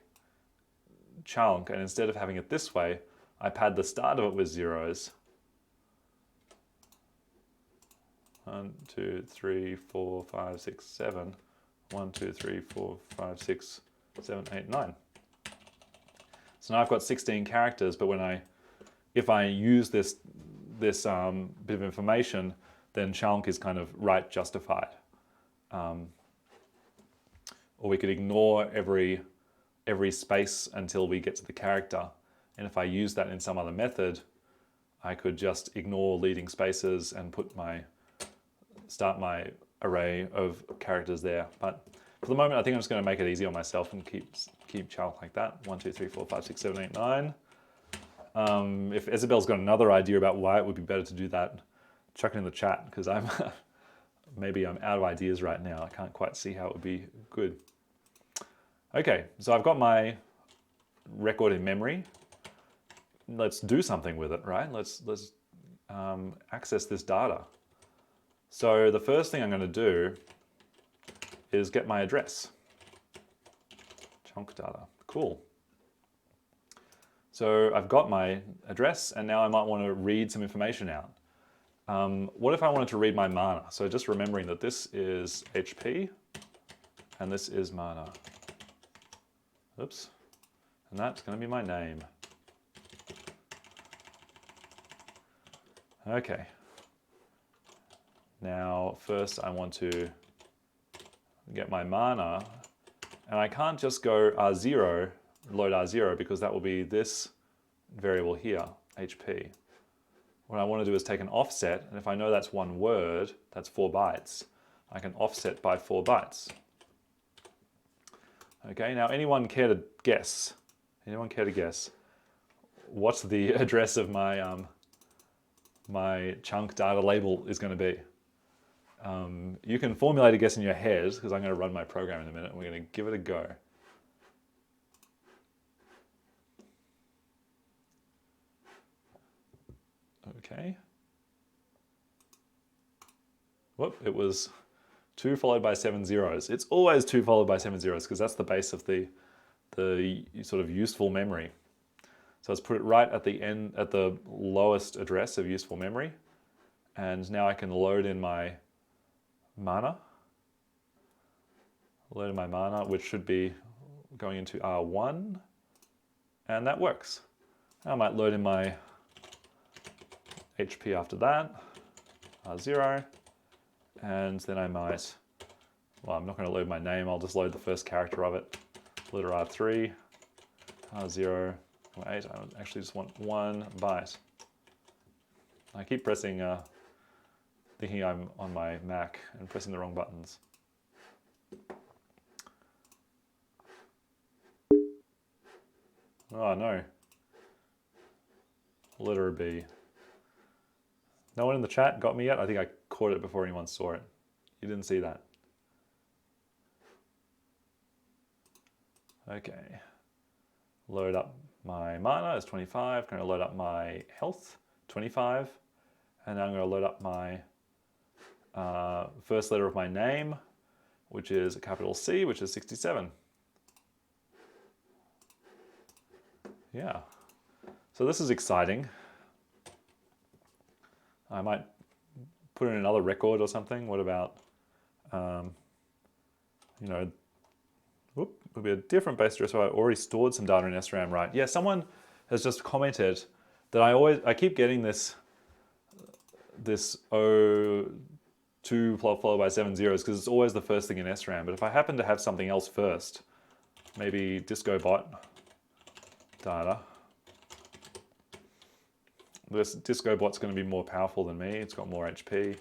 chunk, and instead of having it this way, I pad the start of it with zeros. 1, 2, 3, 4, 5, 6, 7. 1, 2, 3, 4, 5, 6, 7, 8, 9. So now I've got 16 characters, but if I use this bit of information, then chunk is kind of right justified. Or we could ignore every space until we get to the character. And if I use that in some other method, I could just ignore leading spaces and start my array of characters there. But for the moment, I think I'm just going to make it easy on myself and keep chunk like that. 1, 2, 3, 4, 5, 6, 7, 8, 9. If Isabel's got another idea about why it would be better to do that, chuck it in the chat, because maybe I'm out of ideas right now. I can't quite see how it would be good. Okay, so I've got my record in memory. let's do something with it, right? Let's access this data. So the first thing I'm going to do is get my address. Chunk data, cool. So I've got my address, and now I might want to read some information out. What if I wanted to read my mana? So just remembering that this is HP, and this is mana. Oops. And that's going to be my name. Okay. Now, first I want to get my mana, and I can't just go R0, load R0, because that will be this variable here, HP. What I want to do is take an offset, and if I know that's one word, that's 4 bytes. I can offset by 4 bytes. Okay, now anyone care to guess? Anyone care to guess what's the address of my my chunk data label is going to be? You can formulate a guess in your head, because I'm going to run my program in a minute and we're going to give it a go. Okay. Whoop, it was 2 followed by 7 zeros. It's always 2 followed by 7 zeros, because that's the base of the sort of useful memory. So let's put it right at the end, at the lowest address of useful memory. And now I can load in my mana. Load in my mana, which should be going into R1. And that works. I might load in my HP after that, R0. And then I might, well, I'm not going to load my name, I'll just load the first character of it. Letter R3, R0, 8. I actually just want 1 byte. I keep pressing, thinking I'm on my Mac and pressing the wrong buttons. Oh no. Letter B. No one in the chat got me yet? I think I caught it before anyone saw it. You didn't see that. Okay. Load up my mana is 25. Going to load up my health, 25. And now I'm going to load up my first letter of my name, which is a capital C, which is 67. Yeah. So this is exciting. I might put in another record or something. What about, you know, whoop, would be a different base address. So I already stored some data in SRAM, right? Yeah, someone has just commented that I keep getting this 2 followed by 7 zeros, because it's always the first thing in SRAM. But if I happen to have something else first, maybe DiscoBot data. This DiscoBot's going to be more powerful than me. It's got more HP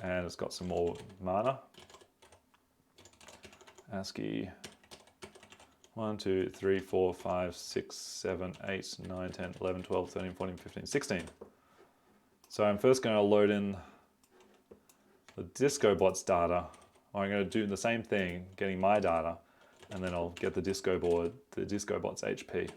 and it's got some more mana. ASCII 1, 2, 3, 4, 5, 6, 7, 8, 9, 10, 11, 12, 13, 14, 15, 16. So I'm first going to load in the DiscoBot's data. I'm going to do the same thing, getting my data, and then I'll get the DiscoBot's HP.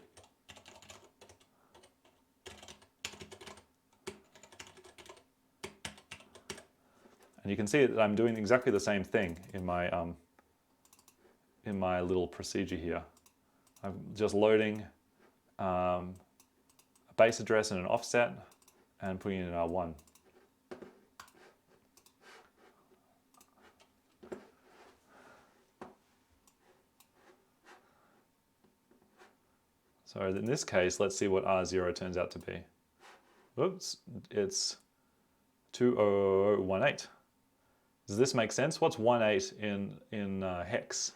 And you can see that I'm doing exactly the same thing in my little procedure here. I'm just loading a base address and an offset and putting it in R1. So in this case, let's see what R0 turns out to be. Oops, it's 20018. Does this make sense? What's 18 in hex?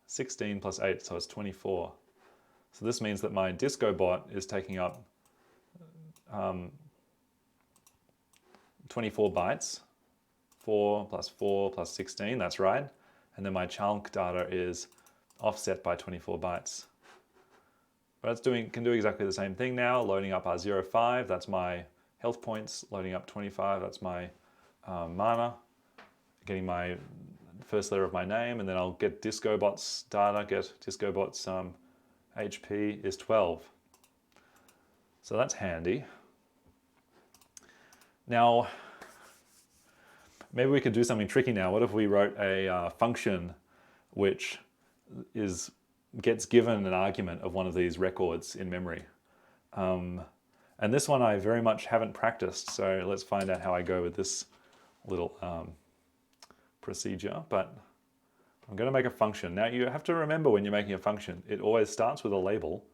16 plus 8, so it's 24. So this means that my DiscoBot is taking up 24 bytes. 4 plus 16, that's right. And then my chunk data is offset by 24 bytes. But it can do exactly the same thing now, loading up R05, that's my health points, loading up 25, that's my mana, getting my first letter of my name, and then I'll get DiscoBot's data, get DiscoBot's HP is 12. So that's handy. Now, maybe we could do something tricky now. What if we wrote a function which gets given an argument of one of these records in memory? And this one I very much haven't practiced, so let's find out how I go with this little procedure. But I'm going to make a function. Now you have to remember when you're making a function, it always starts with a label.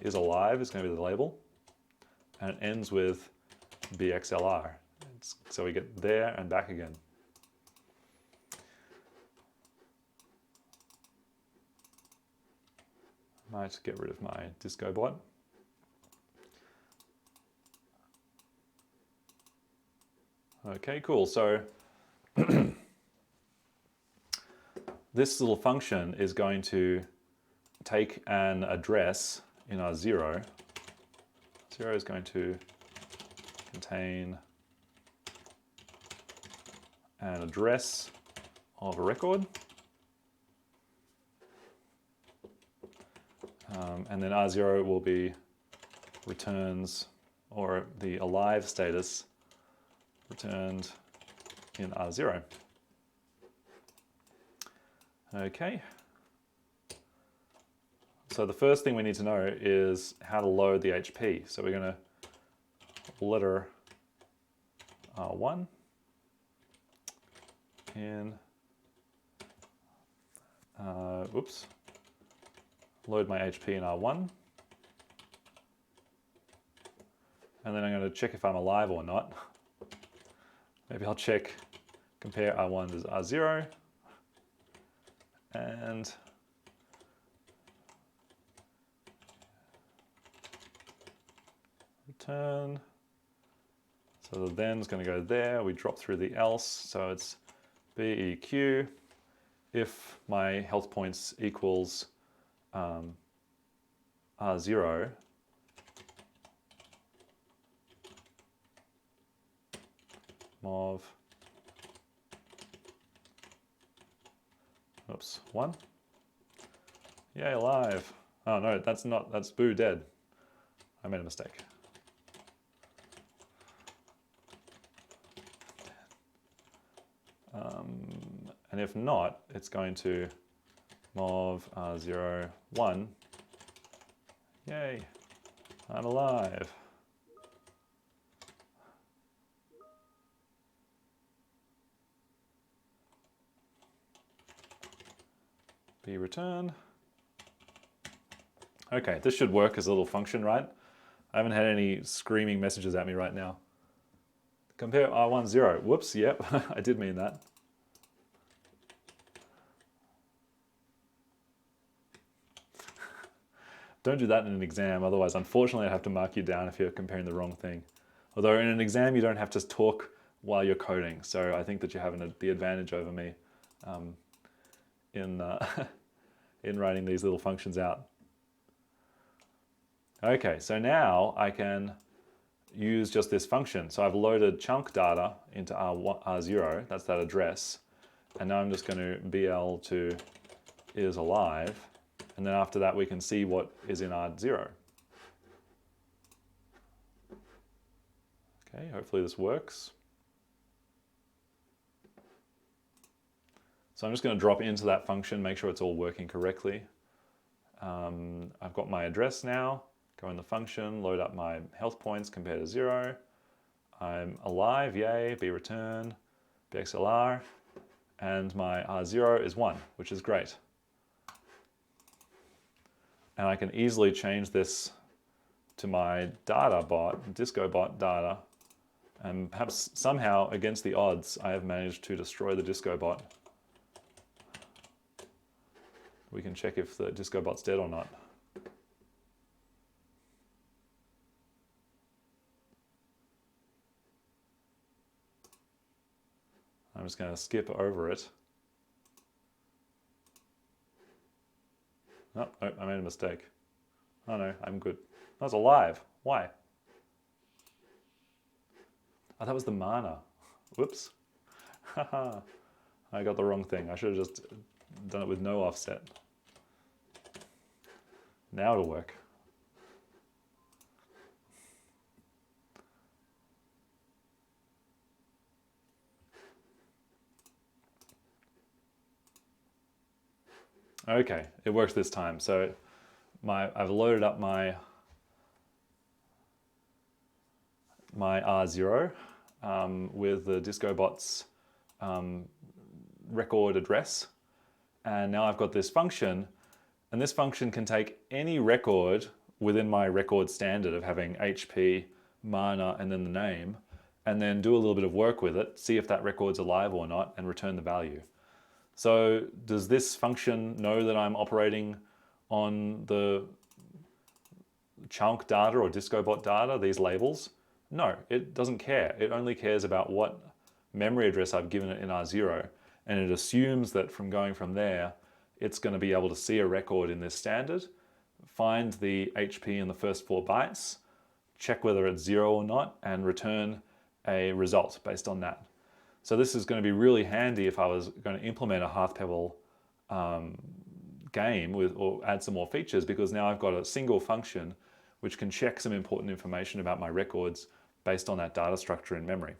Is alive is going to be the label, and it ends with bxlr. So we get there and back again. I might get rid of my disco bot. Okay, cool. So this little function is going to take an address in our 0. 0 is going to contain an address of a record. And then R0 will be returns, or the alive status returned in R0. Okay. So the first thing we need to know is how to load the HP. So we're going to letter R1 in, load my HP in R1. And then I'm going to check if I'm alive or not. Maybe I'll check compare R1 to R0 and return. So the then is going to go there. We drop through the else, so it's BEQ if my health points equals R0. Mov, 1. Yay, alive. Oh no, that's boo dead. I made a mistake. And if not, it's going to mov R0, 1. Yay, I'm alive. Be return. Okay, this should work as a little function, right? I haven't had any screaming messages at me right now. Compare R1, 0. Whoops, yep, I did mean that. Don't do that in an exam, otherwise unfortunately I have to mark you down if you're comparing the wrong thing. Although in an exam you don't have to talk while you're coding, so I think that you're having the advantage over me in writing these little functions out. Okay, so now I can use just this function. So I've loaded chunk data into R0, that's that address, and now I'm just going to BL to is alive, and then after that we can see what is in R0. Okay, hopefully this works. So I'm just going to drop into that function, make sure it's all working correctly. I've got my address now, go in the function, load up my health points compared to 0. I'm alive, yay, be return, bxlr, and my R0 is 1, which is great. And I can easily change this to my data bot, disco bot data, and perhaps somehow against the odds I have managed to destroy the disco bot. We can check if the disco bot's dead or not. I'm just going to skip over it. Oh, I made a mistake. Oh no, I'm good. I was alive. Why? Oh, that was the mana. Whoops. Haha. I got the wrong thing. I should have just done it with no offset. Now it'll work. Okay, it works this time. So I've loaded up my R0 with the DiscoBots record address. And now I've got this function, and this function can take any record within my record standard of having HP, mana, and then the name, and then do a little bit of work with it, see if that record's alive or not, and return the value. So does this function know that I'm operating on the chunk data or DiscoBot data, these labels? No, it doesn't care. It only cares about what memory address I've given it in R0, and it assumes that from going from there, it's going to be able to see a record in this standard, find the HP in the first 4 bytes, check whether it's 0 or not, and return a result based on that. So this is going to be really handy if I was going to implement a Hearth Pebble game or add some more features, because now I've got a single function which can check some important information about my records based on that data structure in memory.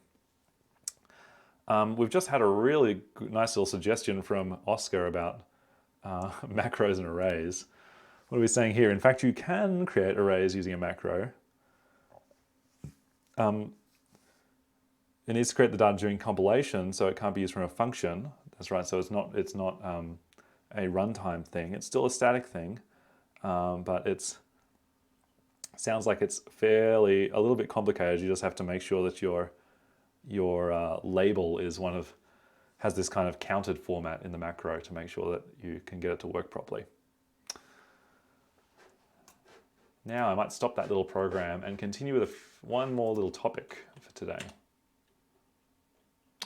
We've just had a really nice little suggestion from Oscar about macros and arrays. What are we saying here? In fact, you can create arrays using a macro. It needs to create the data during compilation, so it can't be used from a function. That's right. So it's not a runtime thing. It's still a static thing, but it's sounds like it's a little bit complicated. You just have to make sure that your label is has this kind of counted format in the macro to make sure that you can get it to work properly. Now I might stop that little program and continue with one more little topic for today.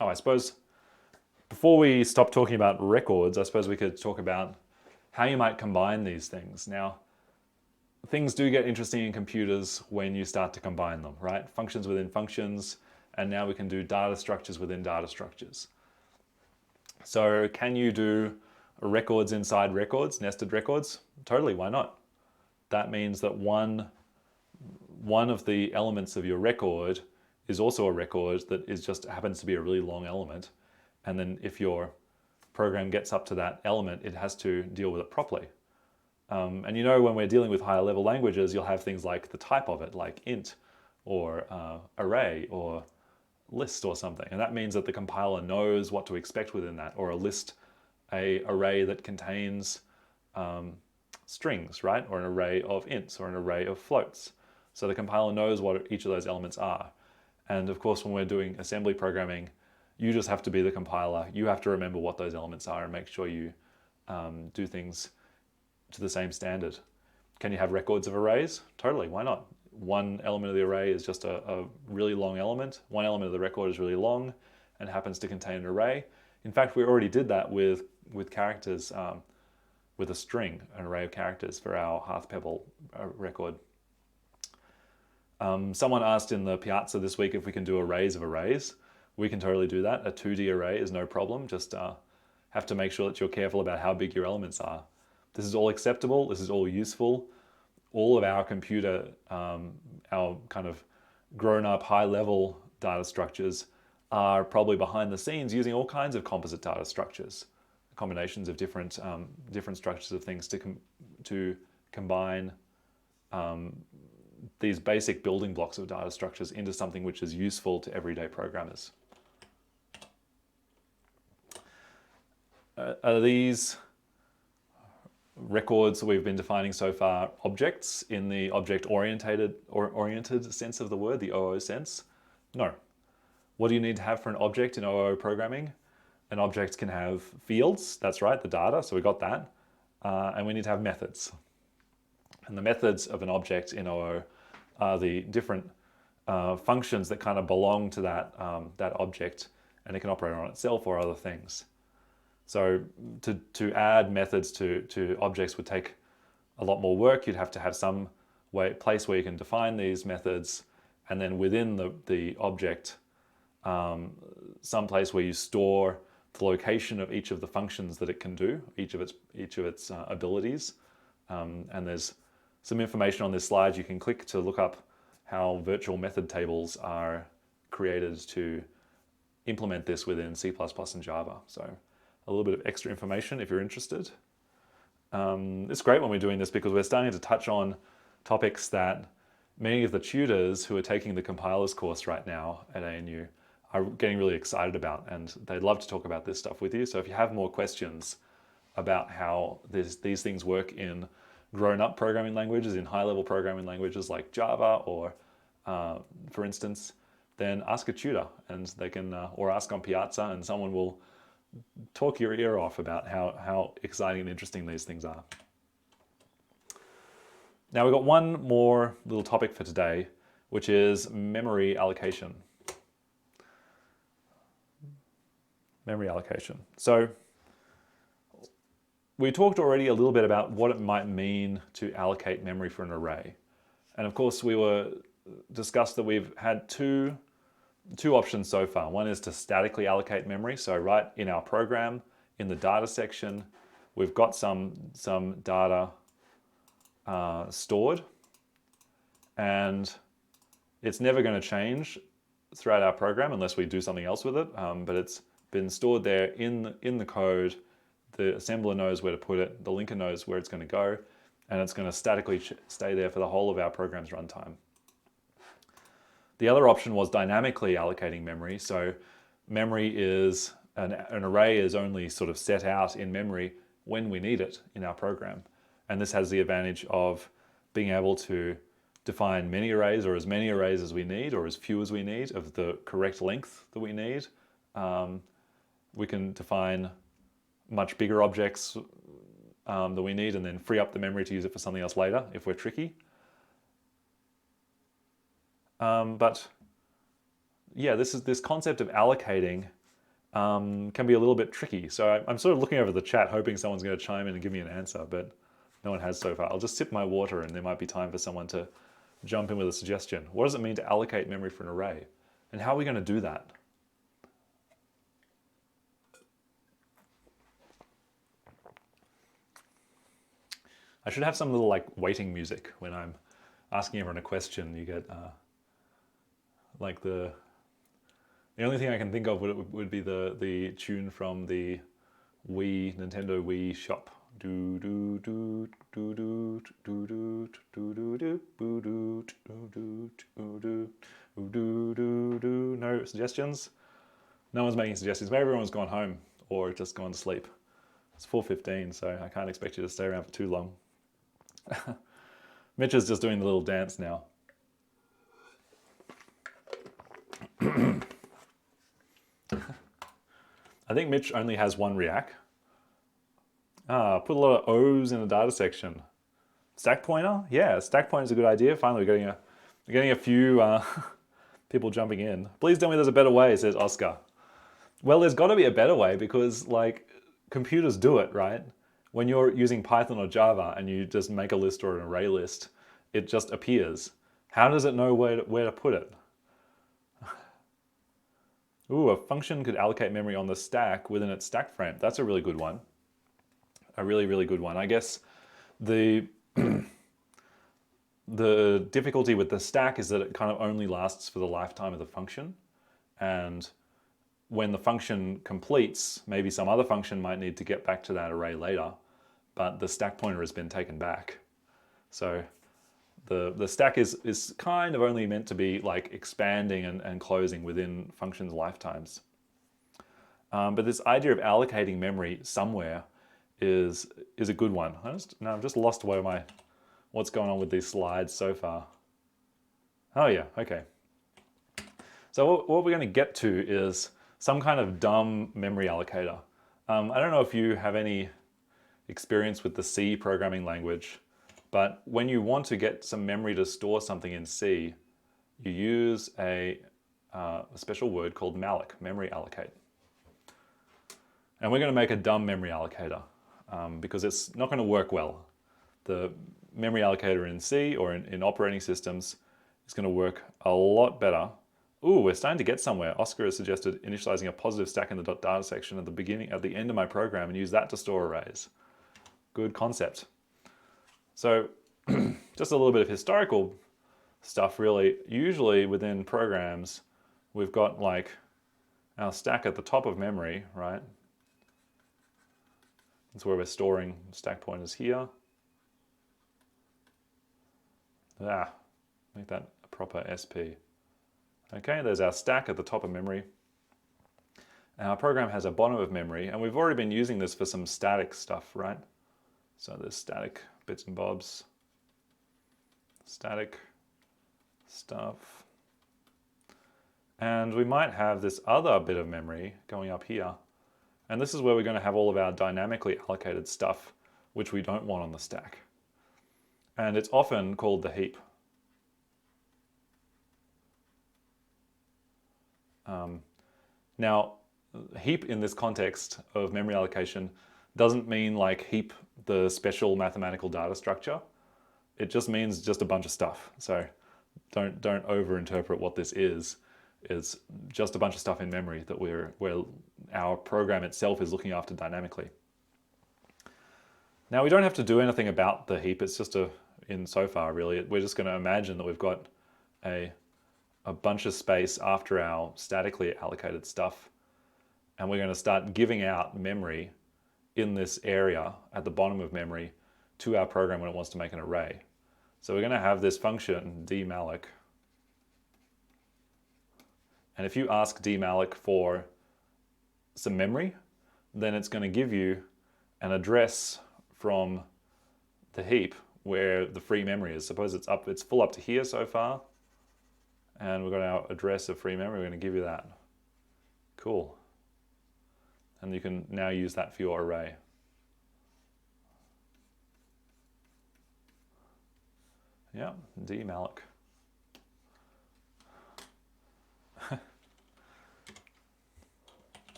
Oh, I suppose before we stop talking about records, I suppose we could talk about how you might combine these things. Now, things do get interesting in computers when you start to combine them, right? Functions within functions, and now we can do data structures within data structures. So can you do records inside records, nested records? Totally, why not? That means that one of the elements of your record is also a record that happens to be a really long element. And then if your program gets up to that element, it has to deal with it properly. And when we're dealing with higher level languages, you'll have things like the type of it, like int or array or list or something. And that means that the compiler knows what to expect within that, or a array that contains strings, right? Or an array of ints or an array of floats. So the compiler knows what each of those elements are. And of course, when we're doing assembly programming, you just have to be the compiler. You have to remember what those elements are and make sure you do things to the same standard. Can you have records of arrays? Totally, why not? One element of the array is just a really long element. One element of the record is really long and happens to contain an array. In fact, we already did that with characters, with a string, an array of characters for our Hearth Pebble record. Someone asked in the Piazza this week if we can do arrays of arrays. We can totally do that. A 2D array is no problem. Just have to make sure that you're careful about how big your elements are. This is all acceptable. This is all useful. All of our computer, our kind of grown-up high-level data structures are probably behind the scenes using all kinds of composite data structures, combinations of different structures of things to combine these basic building blocks of data structures into something which is useful to everyday programmers. Are these records that we've been defining so far objects in the oriented sense of the word, the OO sense? No. What do you need to have for an object in OO programming? An object can have fields, that's right, the data, so we got that. And we need to have methods. And the methods of an object in OO are the different functions that kind of belong to that object, and it can operate on itself or other things. So to add methods to objects would take a lot more work. You'd have to have some place where you can define these methods, and then within the object, some place where you store the location of each of the functions that it can do, each of its abilities. And there's some information on this slide you can click to look up how virtual method tables are created to implement this within C++ and Java. So a little bit of extra information if you're interested. it's great when we're doing this because we're starting to touch on topics that many of the tutors who are taking the compilers course right now at ANU are getting really excited about, and they'd love to talk about this stuff with you. So if you have more questions about how these things work in grown-up programming languages, in high-level programming languages like Java or, for instance, then ask a tutor, and they can, or ask on Piazza, and someone will talk your ear off about how exciting and interesting these things are. Now we've got one more little topic for today, which is memory allocation. Memory allocation. So we talked already a little bit about what it might mean to allocate memory for an array. And of course we discussed that we've had two options so far. One is to statically allocate memory. So right in our program, in the data section, we've got some data stored, and it's never going to change throughout our program unless we do something else with it. But it's been stored there in the code. The assembler knows where to put it, the linker knows where it's going to go, and it's going to statically stay there for the whole of our program's runtime. The other option was dynamically allocating memory. So memory is, an array is only sort of set out in memory when we need it in our program. And this has the advantage of being able to define many arrays, or as many arrays as we need, or as few as we need of the correct length that we need. We can define much bigger objects that we need and then free up the memory to use it for something else later if we're tricky. But yeah, this concept of allocating can be a little bit tricky. So I'm sort of looking over the chat hoping someone's going to chime in and give me an answer, but no one has so far. I'll just sip my water and there might be time for someone to jump in with a suggestion. What does it mean to allocate memory for an array? And how are we going to do that? I should have some little like waiting music when I'm asking everyone a question. You get like the only thing I can think of would be the tune from the Nintendo Wii shop. Do do do do do do do do do do do do do do do do. No suggestions? No one's making suggestions. Maybe everyone's gone home or just gone to sleep. It's 4:15, so I can't expect you to stay around for too long. Mitch is just doing the little dance now. I think Mitch only has one react. Put a lot of O's in the data section. Stack pointer? Yeah, stack pointer is a good idea. Finally, we're getting a few people jumping in. Please tell me there's a better way, says Oscar. Well, there's got to be a better way because like computers do it, right? When you're using Python or Java and you just make a list or an array list, it just appears. How does it know where to put it? Ooh, a function could allocate memory on the stack within its stack frame. That's a really good one. A really, really good one. I guess the difficulty with the stack is that it kind of only lasts for the lifetime of the function. And when the function completes, maybe some other function might need to get back to that array later, but the stack pointer has been taken back. So the stack is kind of only meant to be like expanding and closing within functions' lifetimes. But this idea of allocating memory somewhere is a good one. I've just lost what's going on with these slides so far. Oh yeah, okay. So what we're going to get to is some kind of dumb memory allocator. I don't know if you have any experience with the C programming language, but when you want to get some memory to store something in C, you use a special word called malloc, memory allocate. And we're going to make a dumb memory allocator because it's not going to work well. The memory allocator in C or in operating systems is going to work a lot better. Ooh, we're starting to get somewhere. Oscar has suggested initializing a positive stack in the .data section at the end of my program and use that to store arrays. Good concept. So just a little bit of historical stuff really. Usually within programs, we've got like our stack at the top of memory, right? That's where we're storing stack pointers here. Make that a proper SP. Okay, there's our stack at the top of memory. And our program has a bottom of memory, and we've already been using this for some static stuff, right? So there's static bits and bobs, static stuff. And we might have this other bit of memory going up here. And this is where we're going to have all of our dynamically allocated stuff, which we don't want on the stack. And it's often called the heap. Now, heap in this context of memory allocation doesn't mean like heap the special mathematical data structure. It just means just a bunch of stuff. So don't overinterpret what this is. It's just a bunch of stuff in memory that where our program itself is looking after dynamically. Now we don't have to do anything about the heap. It's just in so far really. We're just going to imagine that we've got a bunch of space after our statically allocated stuff, and we're going to start giving out memory in this area at the bottom of memory to our program when it wants to make an array. So we're going to have this function dmalloc, and if you ask dmalloc for some memory, then it's going to give you an address from the heap where the free memory is. Suppose it's full up to here so far, and we've got our address of free memory. We're going to give you that. Cool. And you can now use that for your array. Yeah, dmalloc.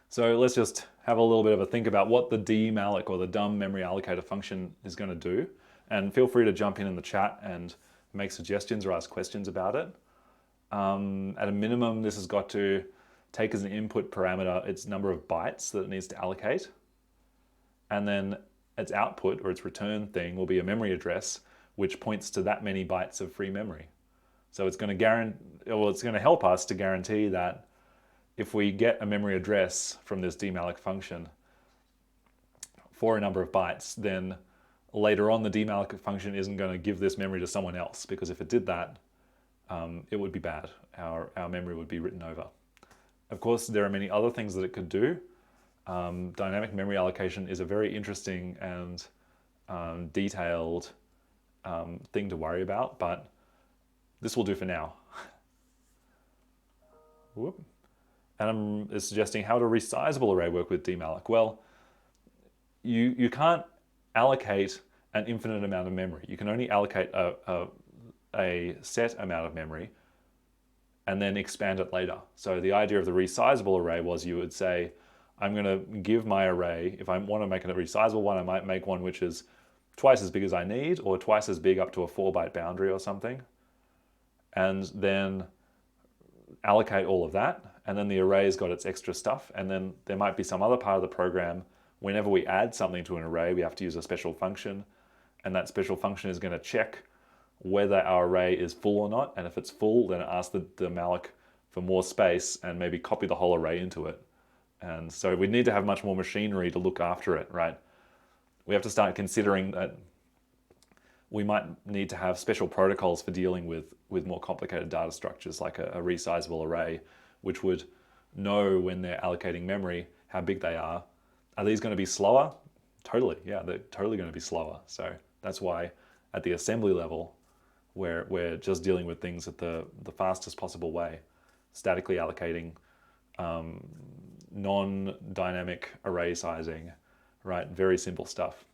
So let's just have a little bit of a think about what the dmalloc or the dumb memory allocator function is going to do. And feel free to jump in the chat and make suggestions or ask questions about it. At a minimum, this has got to take as an input parameter its number of bytes that it needs to allocate. And then its output or its return thing will be a memory address, which points to that many bytes of free memory. So it's going to help us to guarantee that if we get a memory address from this dmalloc function for a number of bytes, then later on the dmalloc function isn't going to give this memory to someone else, because if it did that, it would be bad. Our memory would be written over. Of course, there are many other things that it could do. Dynamic memory allocation is a very interesting and detailed thing to worry about, but this will do for now. Whoop. Adam is suggesting how to resizable array work with dmalloc. Well, you can't allocate an infinite amount of memory. You can only allocate a set amount of memory and then expand it later. So the idea of the resizable array was you would say, I'm going to give my array, if I want to make a resizable one, I might make one which is twice as big as I need, or twice as big up to a 4-byte boundary or something, and then allocate all of that. And then the array's got its extra stuff, and then there might be some other part of the program. Whenever we add something to an array, we have to use a special function, and that special function is going to check whether our array is full or not, and if it's full, then it asks the malloc for more space and maybe copy the whole array into it. And so we need to have much more machinery to look after it, right? We have to start considering that we might need to have special protocols for dealing with more complicated data structures, like a resizable array, which would know when they're allocating memory, how big they are. Are these going to be slower? Totally, yeah, they're totally going to be slower. So that's why at the assembly level, we're just dealing with things at the fastest possible way, statically allocating, non-dynamic array sizing, right? Very simple stuff.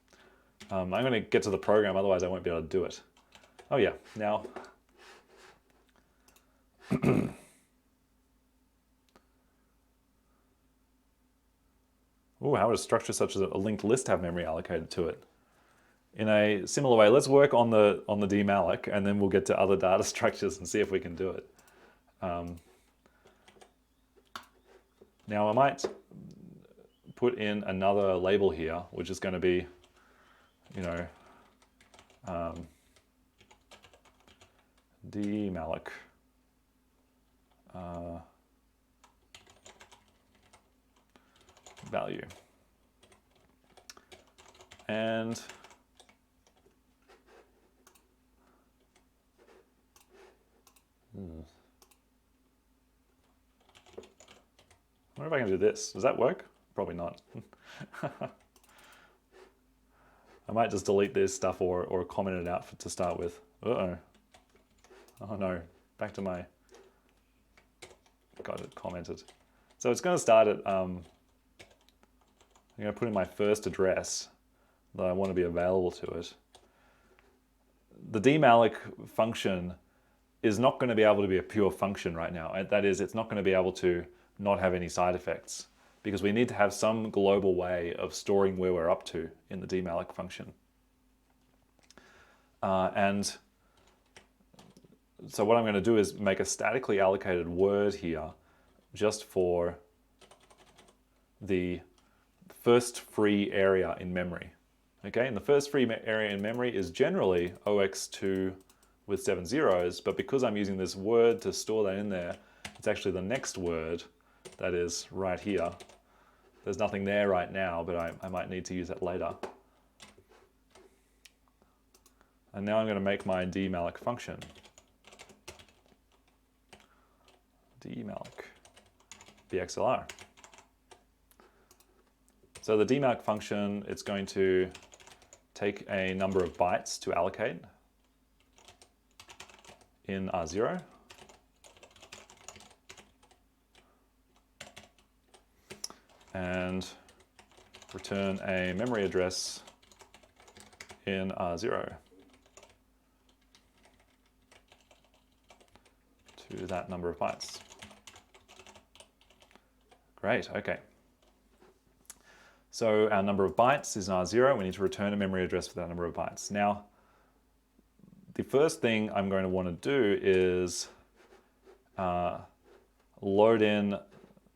I'm going to get to the program, otherwise I won't be able to do it. Oh yeah, now how would a structure such as a linked list have memory allocated to it? In a similar way, let's work on the dmalloc, and then we'll get to other data structures and see if we can do it. Now I might put in another label here, which is going to be, dmalloc. Value. And I wonder if I can do this. Does that work? Probably not. I might just delete this stuff or comment it out to start with. Uh-oh. Oh no, back to my, got it commented. So it's going to start at, I'm going to put in my first address that I want to be available to it. The demalloc function is not going to be able to be a pure function right now. That is, it's not going to be able to not have any side effects because we need to have some global way of storing where we're up to in the demalloc function. And so what I'm going to do is make a statically allocated word here just for the first free area in memory. Okay, and the first free area in memory is generally 0x2 with 7 zeros, but because I'm using this word to store that in there, it's actually the next word that is right here. There's nothing there right now, but I might need to use it later. And now I'm going to make my demalloc function. Demalloc bxlr. So the demalloc function, it's going to take a number of bytes to allocate in R0. And return a memory address in R0 to that number of bytes. Great, okay. So our number of bytes is in R0. We need to return a memory address for that number of bytes. Now, the first thing I'm going to want to do is load in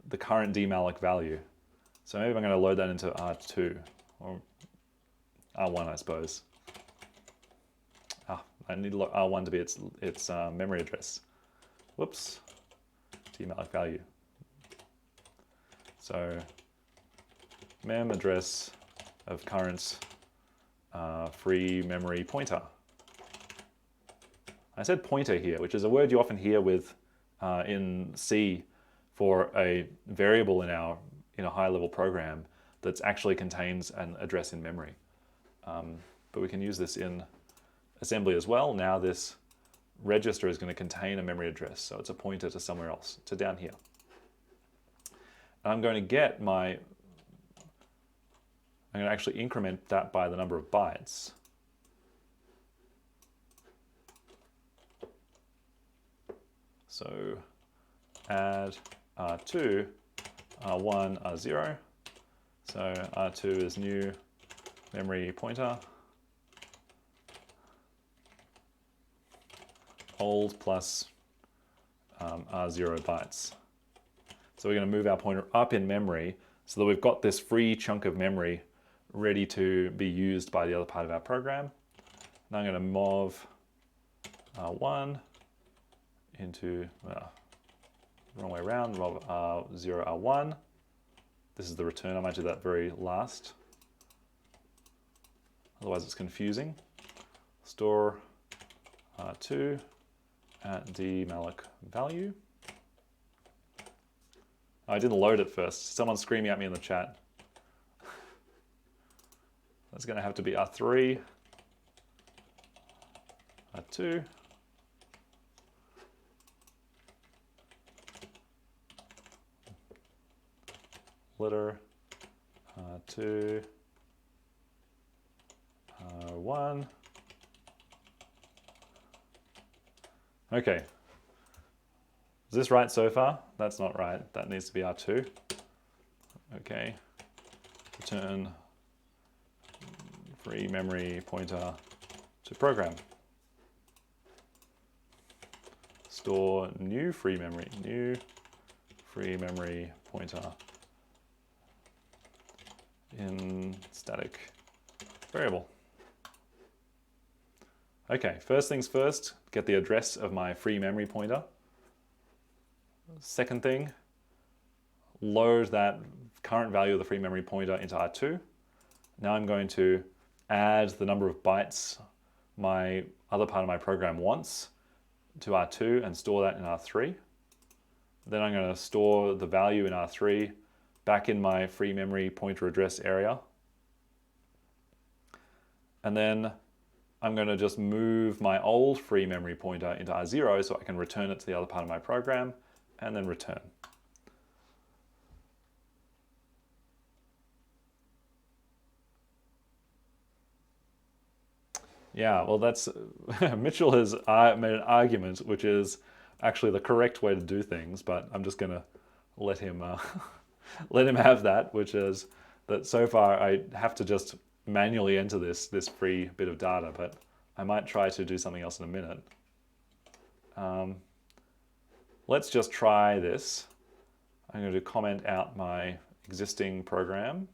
the current demalloc value. So maybe I'm going to load that into R2 or R1, I suppose. I need R1 to be its memory address. Whoops, demalloc value. So mem address of current free memory pointer. I said pointer here, which is a word you often hear with in C for a variable in a high-level program that actually contains an address in memory. But we can use this in assembly as well. Now this register is going to contain a memory address, so it's a pointer to somewhere else, to down here. And I'm going to get I'm going to actually increment that by the number of bytes. So add R2, R1, R0. So R2 is new memory pointer. Old plus R0 bytes. So we're going to move our pointer up in memory so that we've got this free chunk of memory ready to be used by the other part of our program. Now I'm going to mov R1 into, wrong way around, mov R0, R1. This is the return. I might do that very last. Otherwise it's confusing. Store R2 at demalloc value. I didn't load it first. Someone's screaming at me in the chat. That's going to have to be R3, R2, letter R2, R1. Okay. Is this right so far? That's not right. That needs to be R2. Okay. Return free memory pointer to program. Store new free memory pointer in static variable. Okay, first things first, get the address of my free memory pointer. Second thing, load that current value of the free memory pointer into R2. Now I'm going to add the number of bytes my other part of my program wants to R2 and store that in R3. Then I'm going to store the value in R3 back in my free memory pointer address area. And then I'm going to just move my old free memory pointer into R0 so I can return it to the other part of my program and then return. Yeah, well, that's Mitchell has made an argument which is actually the correct way to do things, but I'm just going to let him let him have that, which is that so far I have to just manually enter this free bit of data, but I might try to do something else in a minute. Let's just try this. I'm going to comment out my existing program.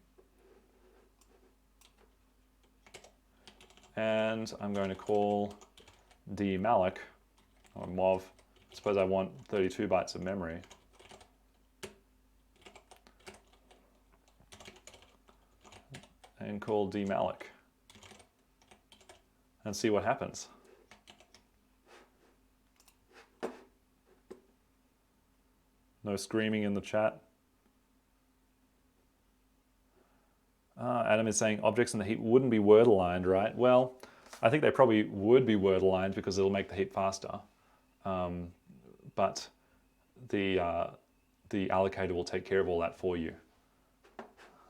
And I'm going to call dmalloc, or mov. Suppose I want 32 bytes of memory. And call dmalloc. And see what happens. No screaming in the chat. Adam is saying objects in the heap wouldn't be word aligned, right? Well, I think they probably would be word aligned because it'll make the heap faster. But the allocator will take care of all that for you.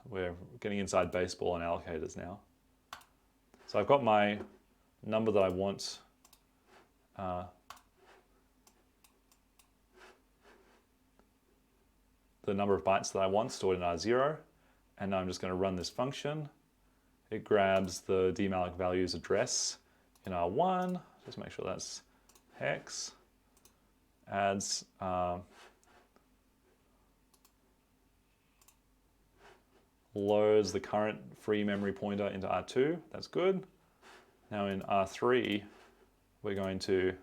We're getting inside baseball on allocators now. So I've got my number that I want. The number of bytes that I want stored in R0. And now I'm just going to run this function. It grabs the dmalloc values address in R1. Just make sure that's hex. Adds loads the current free memory pointer into R2. That's good. Now in R3, we're going to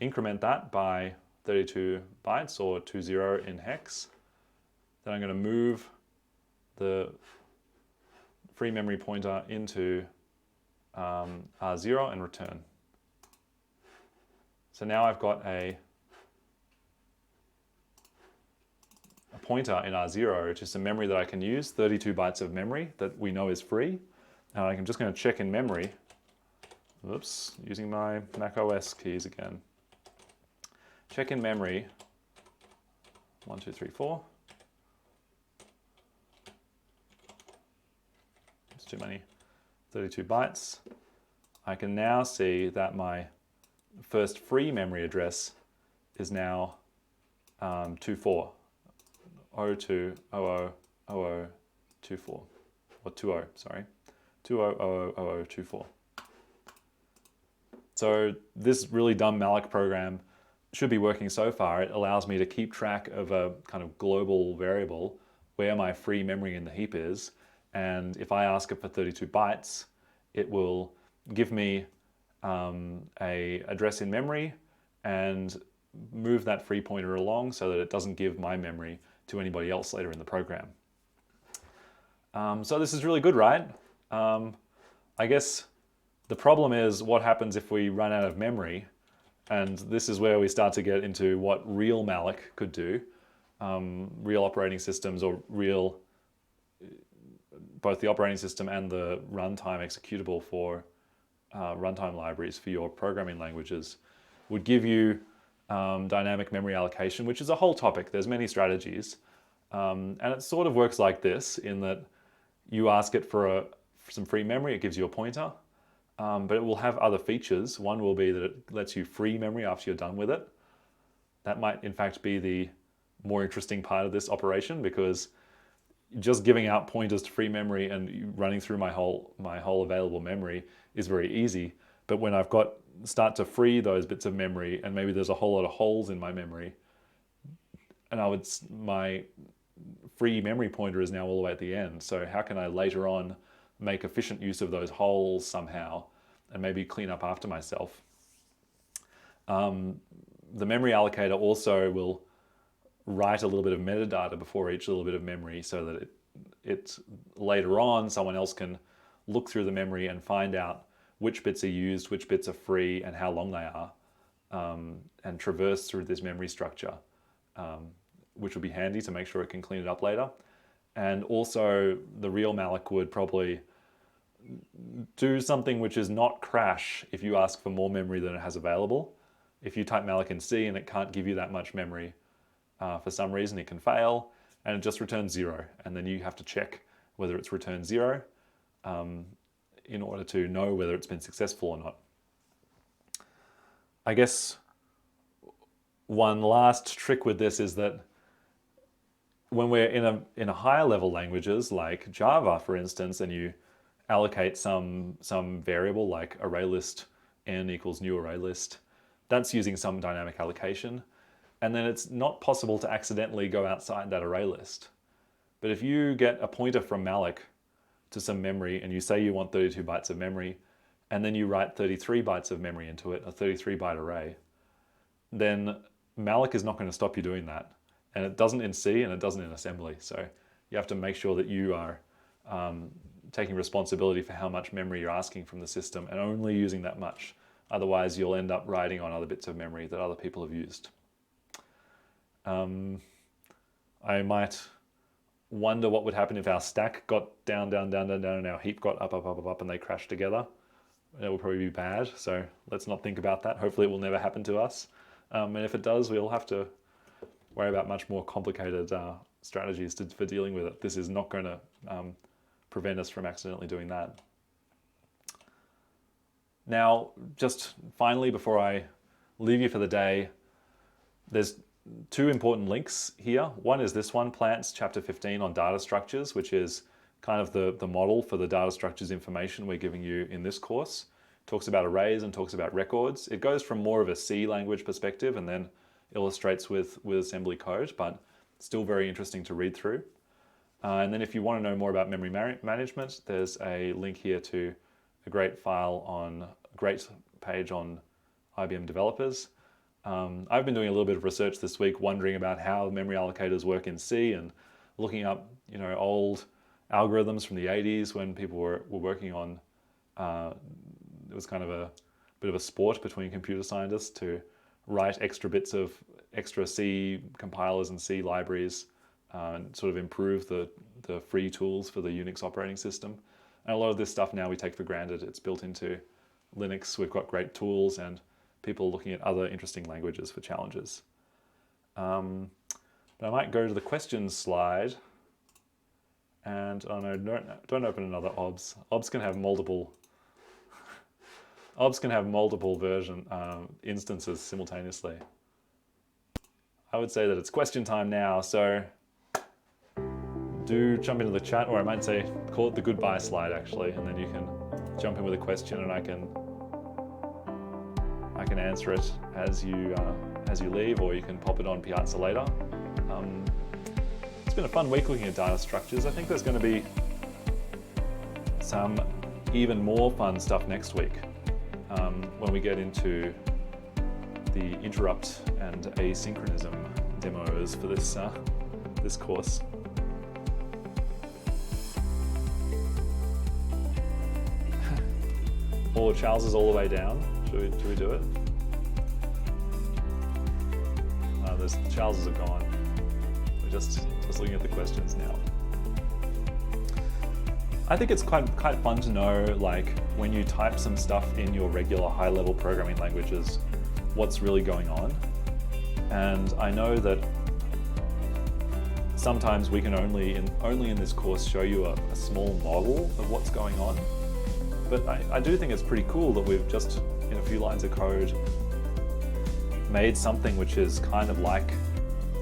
increment that by 32 bytes or 20 in hex. Then I'm going to move the free memory pointer into R0 and return. So now I've got a pointer in R0, which is some memory that I can use, 32 bytes of memory that we know is free. Now I'm just going to check in memory. Oops, using my Mac OS keys again. Check in memory. 1, 2, 3, 4. It's too many. 32 bytes. I can now see that my first free memory address is now 24. 02000024, or 20, sorry, 20000024. So this really dumb malloc program should be working so far. It allows me to keep track of a kind of global variable where my free memory in the heap is, and if I ask it for 32 bytes, it will give me a address in memory and move that free pointer along so that it doesn't give my memory to anybody else later in the program. So this is really good, right? I guess the problem is what happens if we run out of memory, and this is where we start to get into what real malloc could do. Real operating systems, or real, both the operating system and the runtime executable for runtime libraries for your programming languages, would give you dynamic memory allocation, which is a whole topic. There's many strategies. And it sort of works like this, in that you ask it for some free memory, it gives you a pointer, but it will have other features. One will be that it lets you free memory after you're done with it. That might in fact be the more interesting part of this operation, because just giving out pointers to free memory and running through my whole available memory is very easy. But when I've start to free those bits of memory, and maybe there's a whole lot of holes in my memory, and my free memory pointer is now all the way at the end. So how can I later on make efficient use of those holes somehow and maybe clean up after myself? The memory allocator also will write a little bit of metadata before each little bit of memory, so that it later on someone else can look through the memory and find out which bits are used, which bits are free, and how long they are, and traverse through this memory structure, which would be handy to make sure it can clean it up later. And also, the real malloc would probably do something which is not crash if you ask for more memory than it has available. If you type malloc in C and it can't give you that much memory, for some reason it can fail and it just returns 0. And then you have to check whether it's returned 0 in order to know whether it's been successful or not. I guess one last trick with this is that when we're in a higher level languages like Java, for instance, and you allocate some variable like ArrayList n equals new ArrayList, that's using some dynamic allocation, and then it's not possible to accidentally go outside that ArrayList. But if you get a pointer from malloc to some memory and you say you want 32 bytes of memory, and then you write 33 bytes of memory into it, a 33 byte array, then malloc is not going to stop you doing that. And it doesn't in C and it doesn't in assembly. So you have to make sure that you are taking responsibility for how much memory you're asking from the system and only using that much. Otherwise, you'll end up writing on other bits of memory that other people have used. I might wonder what would happen if our stack got down, and our heap got up, and they crashed together. It would probably be bad, so let's not think about that. Hopefully it will never happen to us. And if it does, we'll have to worry about much more complicated strategies for dealing with it. This is not going to prevent us from accidentally doing that. Now, just finally, before I leave you for the day, there's 2 important links here. One is this one, Plants, Chapter 15 on data structures, which is kind of the model for the data structures information we're giving you in this course. It talks about arrays and talks about records. It goes from more of a C language perspective and then illustrates with assembly code, but still very interesting to read through. And then if you want to know more about memory management, there's a link here to a great page on IBM developers. I've been doing a little bit of research this week, wondering about how memory allocators work in C and looking up, old algorithms from the 80s when people were working on. It was kind of a bit of a sport between computer scientists to write extra bits of extra C compilers and C libraries, and sort of improve the free tools for the Unix operating system. And a lot of this stuff now we take for granted. It's built into Linux. We've got great tools and people looking at other interesting languages for challenges. But I might go to the questions slide. And oh no, don't open another OBS. OBS can have multiple version instances simultaneously. I would say that it's question time now, so do jump into the chat, or I might say call it the goodbye slide actually, and then you can jump in with a question and I can answer it as you leave, or you can pop it on Piazza later. It's been a fun week looking at data structures. I think there's going to be some even more fun stuff next week when we get into the interrupt and asynchronism demos for this course. Oh, Charles is all the way down. Should we do it? Charles is gone. We're just looking at the questions now. I think it's quite fun to know, like, when you type some stuff in your regular high-level programming languages, what's really going on. And I know that sometimes we can only in this course show you a small model of what's going on. But I do think it's pretty cool that we've just, in a few lines of code, made something which is kind of like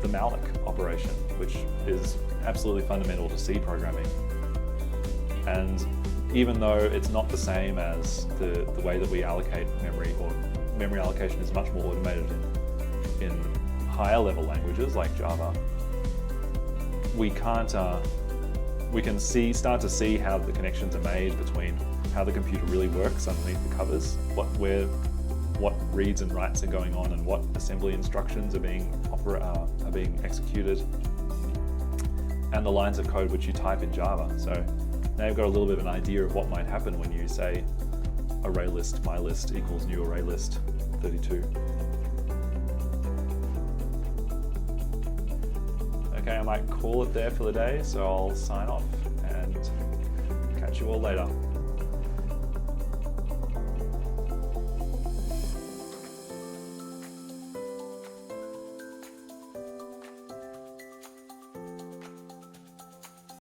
the malloc operation, which is absolutely fundamental to C programming. And even though it's not the same as the way that we allocate memory, or memory allocation is much more automated in higher level languages like Java, we can start to see how the connections are made between how the computer really works underneath the covers, what reads and writes are going on, and what assembly instructions are being executed, and the lines of code which you type in Java. So Now you've got a little bit of an idea of what might happen when you say array list my list equals new array list 32. Okay, I might call it there for the day, so I'll sign off and catch you all later.